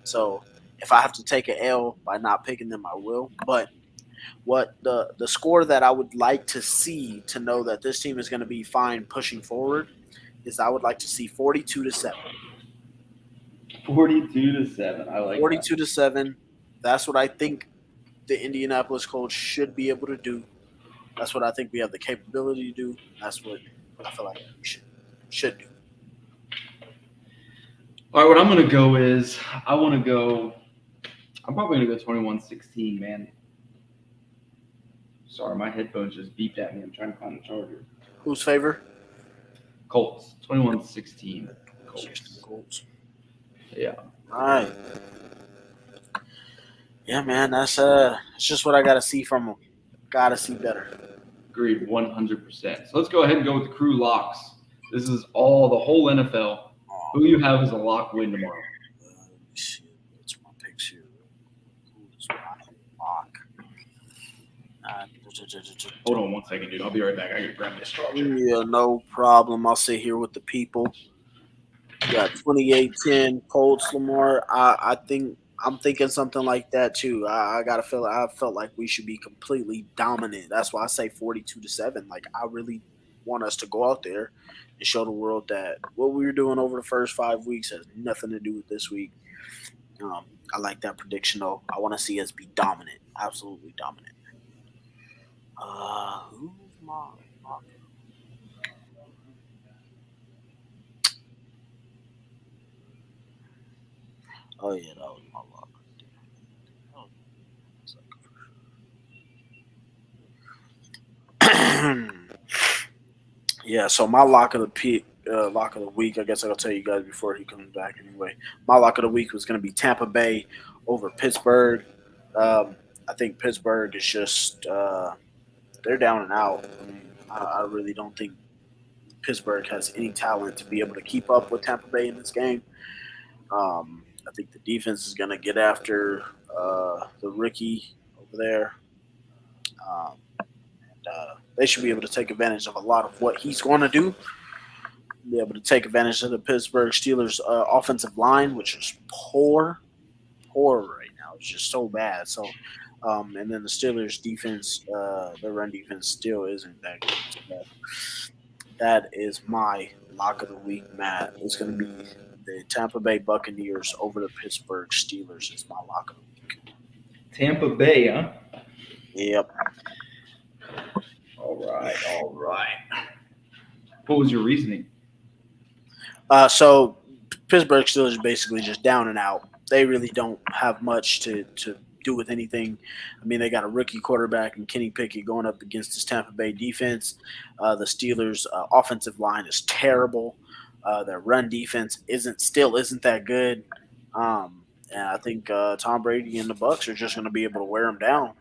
So if I have to take an L by not picking them, I will. But what the score that I would like to see to know that this team is going to be fine pushing forward is I would like to see 42-7. 42-7. I like 42-7. That's what I think the Indianapolis Colts should be able to do. That's what I think we have the capability to do. That's what I feel like we should do. All right, what I'm going to go is I'm probably going to go 21-16, man. Sorry, my headphones just beeped at me. I'm trying to find the charger. Whose favor? Colts. 21-16. Colts. Yeah. All right. Yeah, man, that's it's just what I got to see from them. Got to see better. Agreed, 100%. So let's go ahead and go with the crew locks. This is the whole NFL. Who you have as a lock win tomorrow? What's my picks here? Who's my lock? Hold on one second, dude. I'll be right back. I got to grab this charger. Yeah, no problem. I'll sit here with the people. You got 28-10 Colts, Lamar. I'm thinking something like that too. I felt like we should be completely dominant. That's why I say 42-7. Like, I really want us to go out there and show the world that what we were doing over the first 5 weeks has nothing to do with this week. I like that prediction though. I want to see us be dominant, absolutely dominant. Who's my lock? Oh yeah, that was my lock. Yeah, so my lock of the week, I guess I'll tell you guys before he comes back anyway. My lock of the week was going to be Tampa Bay over Pittsburgh. I think Pittsburgh is just they're down and out. I mean, I really don't think Pittsburgh has any talent to be able to keep up with Tampa Bay in this game. I think the defense is going to get after the rookie over there. They should be able to take advantage of a lot of what he's going to do. Be able to take advantage of the Pittsburgh Steelers' offensive line, which is poor right now. It's just so bad. So, and then the Steelers' defense, their run defense still isn't that good. So that is my lock of the week, Matt. It's going to be the Tampa Bay Buccaneers over the Pittsburgh Steelers is my lock of the week. Tampa Bay, huh? Yep. All right. What was your reasoning? So Pittsburgh Steelers are basically just down and out. They really don't have much to do with anything. I mean, they got a rookie quarterback and Kenny Pickett going up against this Tampa Bay defense. The Steelers' offensive line is terrible. Their run defense isn't that good. And I think Tom Brady and the Bucs are just going to be able to wear them down.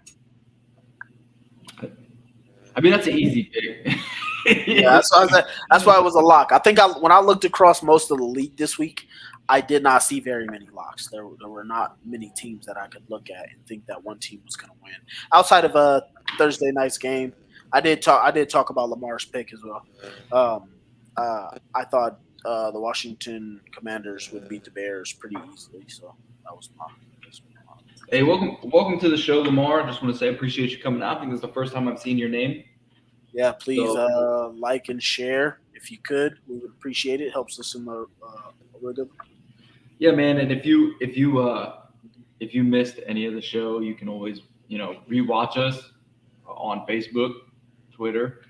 I mean, that's an easy pick. Yeah, that's why it was a lock. I think when I looked across most of the league this week, I did not see very many locks. There were not many teams that I could look at and think that one team was going to win. Outside of Thursday night's game, I did talk about Lamar's pick as well. I thought the Washington Commanders would beat the Bears pretty easily, so that was my. Hey, welcome to the show, Lamar. Just want to say I appreciate you coming out. I think this is the first time I've seen your name. Yeah, please like and share if you could. We would appreciate it. Helps us in the algorithm. Yeah, man. And if you missed any of the show, you can always rewatch us on Facebook, Twitter,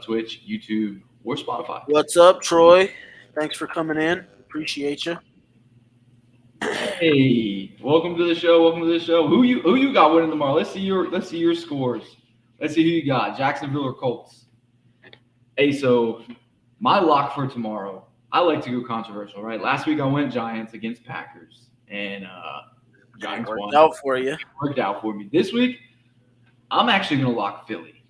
Twitch, YouTube, or Spotify. What's up, Troy? Thanks for coming in. Appreciate you. Hey, welcome to the show. Who you got winning tomorrow? Let's see your scores. Let's see who you got. Jacksonville or Colts? Hey, so my lock for tomorrow. I like to go controversial, right? Last week I went Giants against Packers, and Giants won. Worked out for you. Worked out for me. This week, I'm actually going to lock Philly.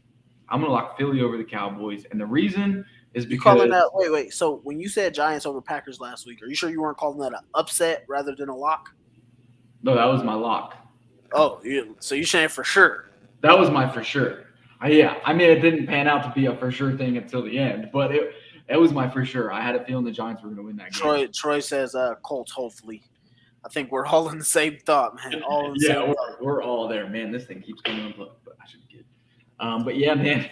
I'm going to lock Philly over the Cowboys, and the reason is because calling that. Wait. So when you said Giants over Packers last week, are you sure you weren't calling that an upset rather than a lock? No, that was my lock. Oh, so you're saying for sure? That was my for sure. Yeah, I mean, it didn't pan out to be a for sure thing until the end, but it was my for sure. I had a feeling the Giants were going to win that game. Troy says Colts, hopefully. I think we're all in the same thought, man. We're all there, man. This thing keeps going on, but I should be good. But yeah, man.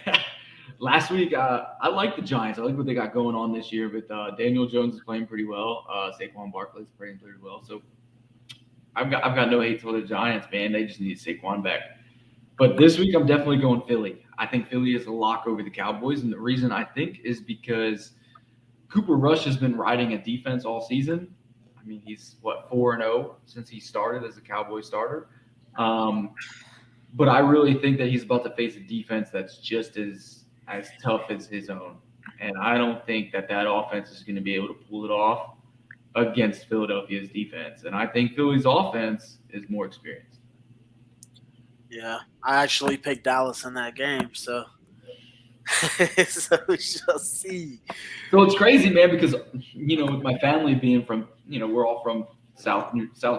Last week, I like the Giants. I like what they got going on this year. But Daniel Jones is playing pretty well. Saquon Barkley is playing pretty well. So I've got no hate for the Giants, man. They just need Saquon back. But this week, I'm definitely going Philly. I think Philly is a lock over the Cowboys, and the reason I think is because Cooper Rush has been riding a defense all season. I mean, he's 4-0 since he started as a Cowboy starter. But I really think that he's about to face a defense that's just as tough as his own. And I don't think that offense is going to be able to pull it off against Philadelphia's defense. And I think Philly's offense is more experienced. Yeah, I actually picked Dallas in that game, so we shall see. So it's crazy, man, because, with my family being from, we're all from South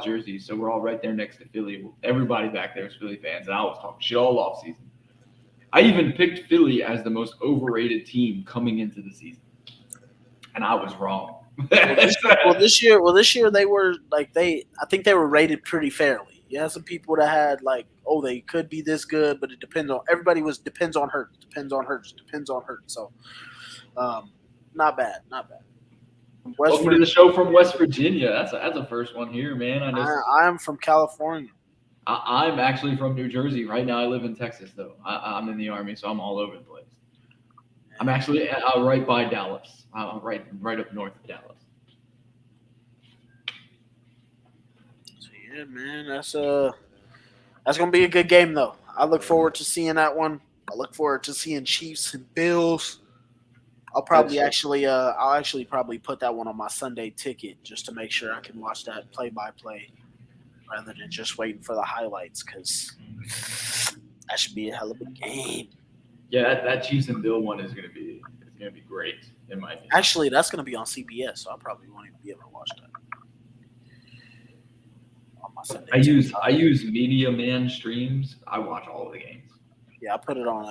Jersey, so we're all right there next to Philly. Everybody back there is Philly fans, and I was talking shit all off season. I even picked Philly as the most overrated team coming into the season, and I was wrong. This year they were I think they were rated pretty fairly. You had some people that had they could be this good, but it depends on everybody. Depends on Hurts. So, not bad. Welcome to the show from West Virginia. That's a first one here, man. I'm from California. I'm actually from New Jersey. Right now I live in Texas, though. I'm in the Army, so I'm all over the place. I'm actually right by Dallas. I'm right up north of Dallas. So, yeah, man, that's gonna be a good game, though. I look forward to seeing that one. I look forward to seeing Chiefs and Bills. I'll actually probably put that one on my Sunday ticket just to make sure I can watch that play-by-play rather than just waiting for the highlights, because that should be a hell of a game. Yeah, that Chiefs and Bill one is gonna be great in my opinion. Actually, that's gonna be on CBS, so I probably won't even be able to watch that on my Sunday. I use Media Man streams. I watch all of the games. Yeah, I put it on.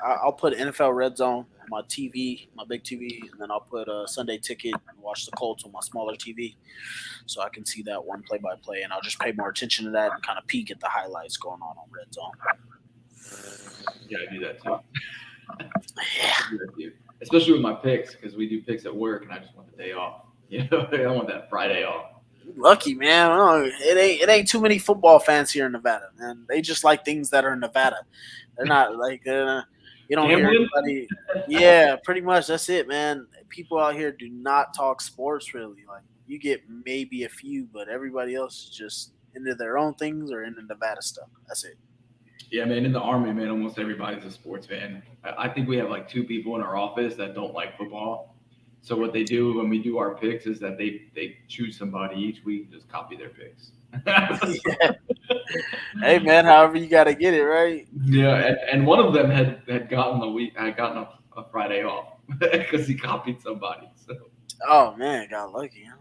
I'll put NFL Red Zone on my TV, my big TV, and then I'll put a Sunday ticket and watch the Colts on my smaller TV, so I can see that one play by play, and I'll just pay more attention to that and kind of peek at the highlights going on Red Zone. Yeah, I do that too. Yeah, especially with my picks, because we do picks at work, and I just want the day off. I want that Friday off. Lucky, man. It ain't too many football fans here in Nevada, man. They just like things that are in Nevada. They're not you don't hear anybody. Yeah, pretty much. That's it, man. People out here do not talk sports really. You get maybe a few, but everybody else is just into their own things or into Nevada stuff. That's it. Yeah, man. In the Army, man, almost everybody's a sports fan. I think we have 2 people in our office that don't like football. So what they do when we do our picks is that they choose somebody each week and just copy their picks. Yeah. Hey, man, however you got to get it, right? Yeah, and one of them had gotten a Friday off because he copied somebody. So. Oh, man, got lucky. Huh?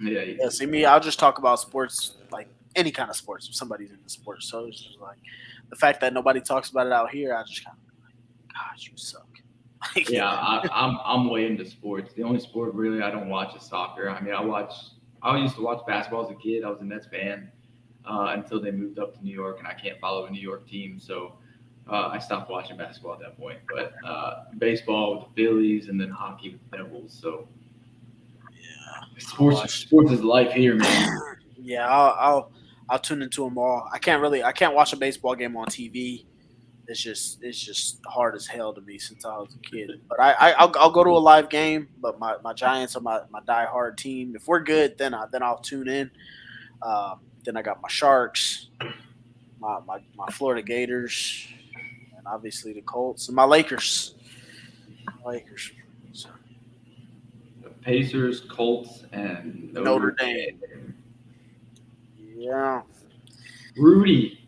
Yeah. See me, I'll just talk about sports, any kind of sports if somebody's into sports. So it's just the fact that nobody talks about it out here, I just kind of God, you suck. Yeah, I'm way into sports. The only sport really I don't watch is soccer. I mean, I used to watch basketball as a kid. I was a Nets fan until they moved up to New York, and I can't follow a New York team, so I stopped watching basketball at that point. But baseball with the Phillies, and then hockey with the Devils. So yeah, sports is life here, man. Yeah, I'll tune into them all. I can't watch a baseball game on TV. It's just hard as hell to me since I was a kid. But I'll go to a live game. But my Giants are my diehard team. If we're good, then I'll tune in. Then I got my Sharks, my Florida Gators, and obviously the Colts and my Lakers. So. The Pacers, Colts, and Notre Dame. Yeah. Rudy.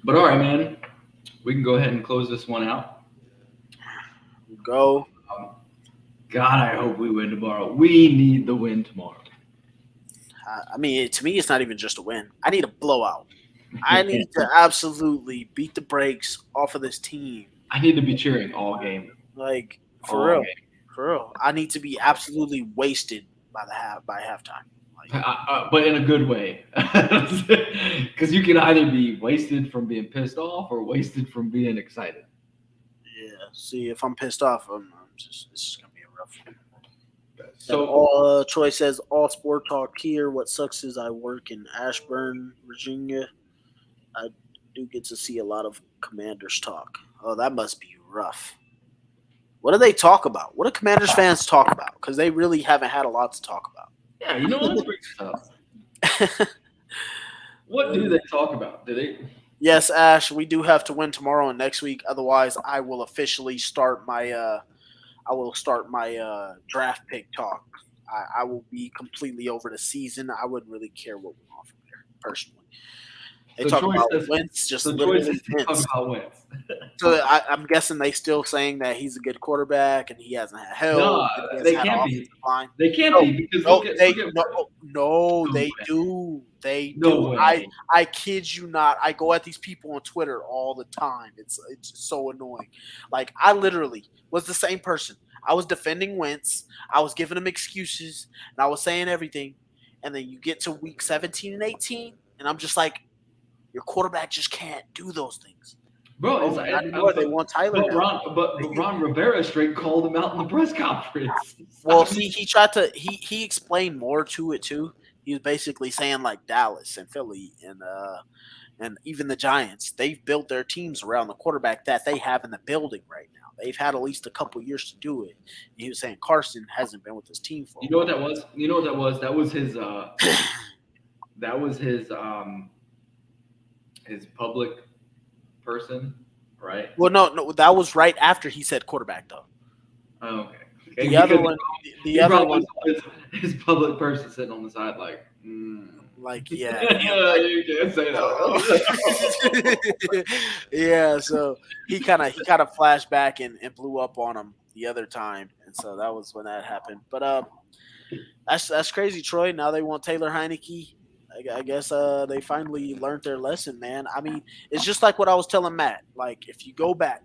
But all right, man, we can go ahead and close this one out. Go. God, I hope we win tomorrow. We need the win tomorrow. I mean, to me, it's not even just a win. I need a blowout. I need to absolutely beat the brakes off of this team. I need to be cheering all game. For real. I need to be absolutely wasted by halftime. But in a good way, because you can either be wasted from being pissed off or wasted from being excited. Yeah. See, if I'm pissed off, it's just gonna be a rough one. So Troy says all sport talk here. What sucks is I work in Ashburn, Virginia. I do get to see a lot of Commanders talk. Oh, that must be rough. What do they talk about? What do Commanders fans talk about? Because they really haven't had a lot to talk about. yeah, you know what brings up. What do they talk about? Do they? Yes, Ash, we do have to win tomorrow and next week. Otherwise, I will officially start my draft pick talk. I will be completely over the season. I wouldn't really care what went on from there, personally. They talk about Wentz, just literally Wentz. So I'm guessing they still saying that he's a good quarterback and he hasn't had help. No, they can't be. They can't be because they do. They no do. Way. I kid you not. I go at these people on Twitter all the time. It's so annoying. Like I literally was the same person. I was defending Wentz. I was giving him excuses and I was saying everything. And then you get to week 17 and 18, and I'm just like, your quarterback just can't do those things. Bro, they want Tyler. But Ron Rivera straight called him out in the press conference. Well, see, he tried to he explained more to it too. He was basically saying like Dallas and Philly and even the Giants, they've built their teams around the quarterback that they have in the building right now. They've had at least a couple years to do it. And he was saying Carson hasn't been with his team for. You know what that was? That was his. That was his public person, right? Well, no, that was right after he said quarterback, though. Oh, okay. The other one, his public person sitting on the side, like, yeah, you can't say that. Yeah, so he kind of flashed back and blew up on him the other time, and so that was when that happened. But that's crazy, Troy. Now they want Taylor Heineke. I guess they finally learned their lesson, man. I mean, it's just like what I was telling Matt. Like, if you go back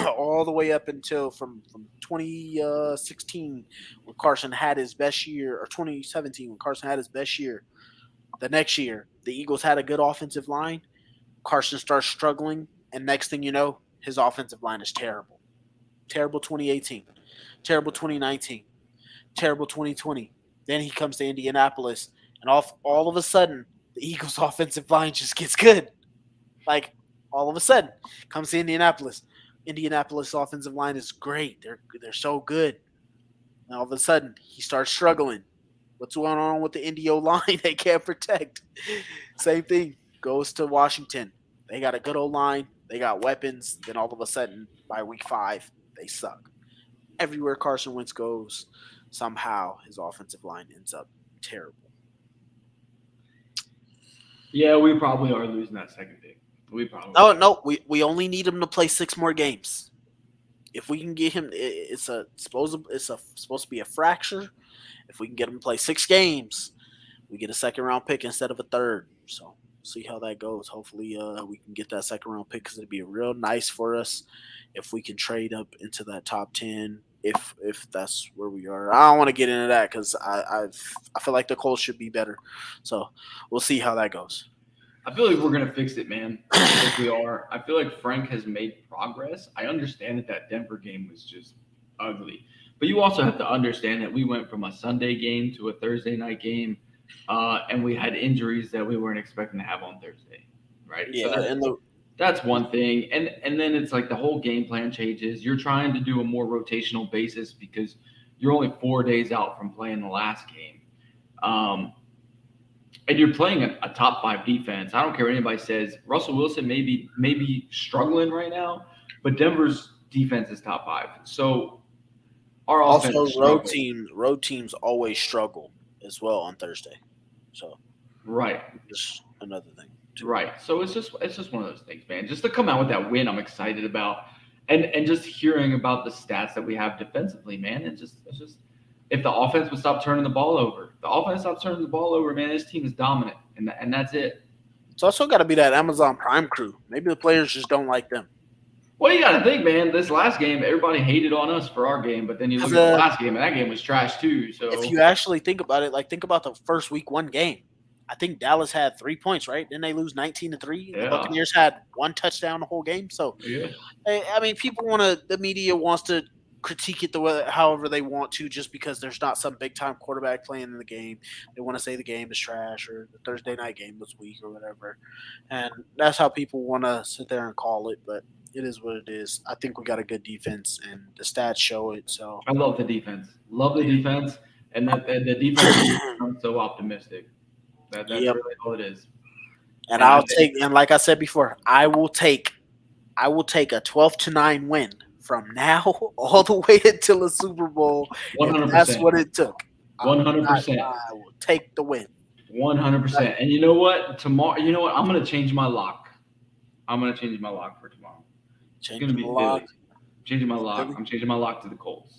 all the way up until from 2016 when Carson had his best year, or 2017 when Carson had his best year, the next year the Eagles had a good offensive line. Carson starts struggling, and next thing you know, his offensive line is terrible. Terrible 2018, terrible 2019, terrible 2020. Then he comes to Indianapolis. And all of a sudden, the Eagles' offensive line just gets good. Like, all of a sudden, comes to Indianapolis. Indianapolis' offensive line is great. They're so good. And all of a sudden, he starts struggling. What's going on with the Indio line? They can't protect. Same thing. Goes to Washington. They got a good old line. They got weapons. Then all of a sudden, by week 5, they suck. Everywhere Carson Wentz goes, somehow his offensive line ends up terrible. Yeah, we probably are losing that second game. No. We only need him to play 6 more games. If we can get him, it's supposed to be a fracture. If we can get him to play 6 games, we get a second round pick instead of a third. So see how that goes. Hopefully, we can get that second round pick because it'd be real nice for us if we can trade up into that top 10. If that's where we are. I don't want to get into that because I feel like the Colts should be better. So we'll see how that goes. I feel like we're going to fix it, man. I think we are. I feel like Frank has made progress. I understand that Denver game was just ugly. But you also have to understand that we went from a Sunday game to a Thursday night game, and we had injuries that we weren't expecting to have on Thursday, right? Yeah, so that's one thing. And then it's like the whole game plan changes. You're trying to do a more rotational basis because you're only 4 days out from playing the last game. And you're playing a top 5 defense. I don't care what anybody says. Russell Wilson may be struggling right now, but Denver's defense is top 5. So our offense also road teams always struggle as well on Thursday. So right, just another thing. Right. So it's just one of those things, man. Just to come out with that win, I'm excited about, and just hearing about the stats that we have defensively, man. It's just if the offense would stop turning the ball over, man, this team is dominant, and that's it. It's also got to be that Amazon Prime crew. Maybe the players just don't like them. Well, you got to think, man, this last game, everybody hated on us for our game, but then you look at the last game, and that game was trash too. So if you actually think about it, like think about the first week 1 game. I think Dallas had 3 points, right? Then they lose 19-3. Yeah. The Buccaneers had 1 touchdown the whole game. So, I mean, the media wants to critique it however they want to, just because there's not some big time quarterback playing in the game. They want to say the game is trash or the Thursday night game was weak or whatever. And that's how people want to sit there and call it. But it is what it is. I think we got a good defense, and the stats show it. So I love the defense. Love the defense, and the defense. I'm so optimistic. That's really all it is. And and like I said before, I will take a 12-9 win from now all the way until a Super Bowl. 100%. That's what it took. 100%. I will take the win. 100%. And you know what? Tomorrow, I'm going to change my lock. I'm going to change my lock for tomorrow. It's going to be Philly. Changing my lock. I'm changing my lock to the Colts.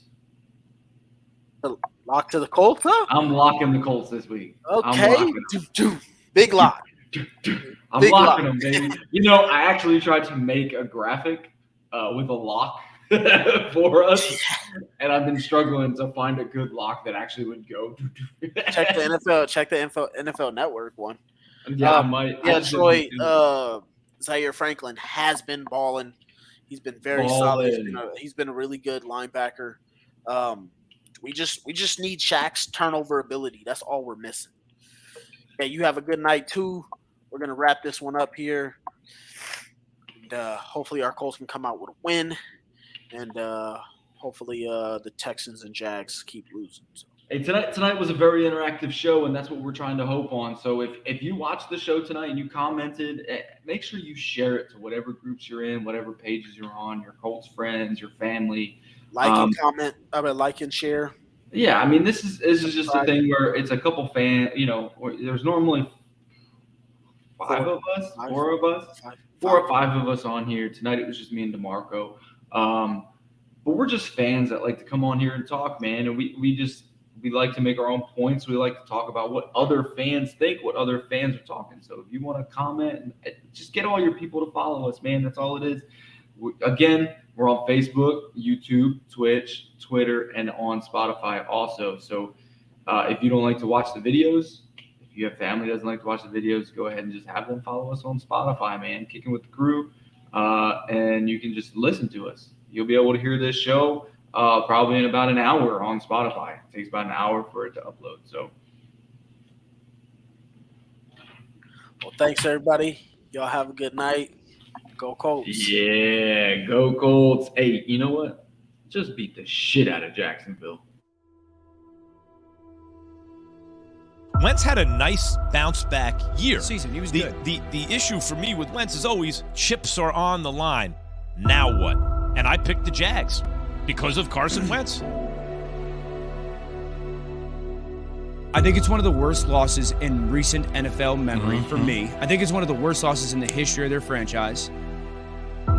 Lock to the Colts, huh? I'm locking the Colts this week. Okay. Big lock. I'm locking them, baby. I actually tried to make a graphic with a lock for us, and I've been struggling to find a good lock that actually would go. Check the NFL Network one. Yeah, I might. Yeah, Troy. Zaire Franklin has been balling. He's been very solid. He's been a really good linebacker. We just need Shaq's turnover ability. That's all we're missing. Yeah, you have a good night too. We're gonna wrap this one up here, and hopefully our Colts can come out with a win, and hopefully the Texans and Jags keep losing. So. Hey, tonight was a very interactive show, and that's what we're trying to hope on. So if you watched the show tonight and you commented, make sure you share it to whatever groups you're in, whatever pages you're on, your Colts friends, your family. Like and comment. like and share. Yeah, I mean, this is just a thing where it's a couple fans. There's normally four or five of us on here. Tonight it was just me and DeMarco. But we're just fans that like to come on here and talk, man. And we like to make our own points. We like to talk about what other fans think, what other fans are talking. So if you want to comment, just get all your people to follow us, man. That's all it is. Again, we're on Facebook, YouTube, Twitch, Twitter, and on Spotify also. So if you don't like to watch the videos, if you have family that doesn't like to watch the videos, go ahead and just have them follow us on Spotify, man. Kicking with the Crew. And you can just listen to us. You'll be able to hear this show probably in about an hour on Spotify. It takes about an hour for it to upload. So, well, thanks everybody. Y'all have a good night. Go Colts. Yeah, go Colts. Hey, you know what? Just beat the shit out of Jacksonville. Wentz had a nice bounce back year. Season, he was good. The issue for me with Wentz is always chips are on the line. Now what? And I picked the Jags because of Carson Wentz. I think it's one of the worst losses in recent NFL memory for me. I think it's one of the worst losses in the history of their franchise.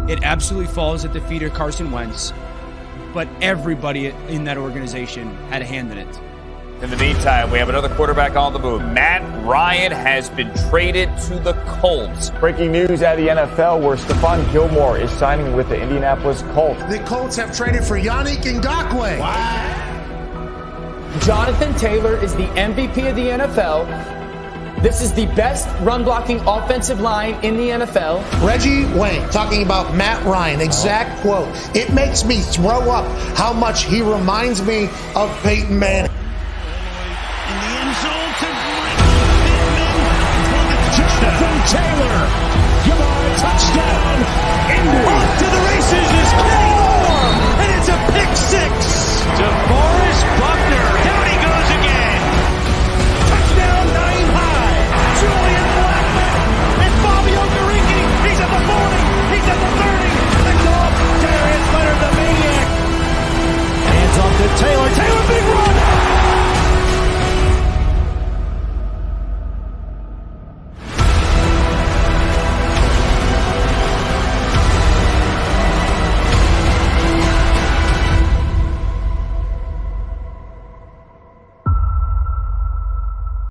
It absolutely falls at the feet of Carson Wentz, but everybody in that organization had a hand in it. In the meantime, we have another quarterback on the move. Matt Ryan has been traded to the Colts. Breaking news out of the NFL where Stephon Gilmore is signing with the Indianapolis Colts. The Colts have traded for Yannick Ngakoue. Wow. Jonathan Taylor is the MVP of the NFL. This is the best run-blocking offensive line in the NFL. Reggie Wayne talking about Matt Ryan, exact quote. It makes me throw up how much he reminds me of Peyton Manning. In the end zone to Pittman for the touchdown. From Taylor. Goodbye, touchdown, Indy.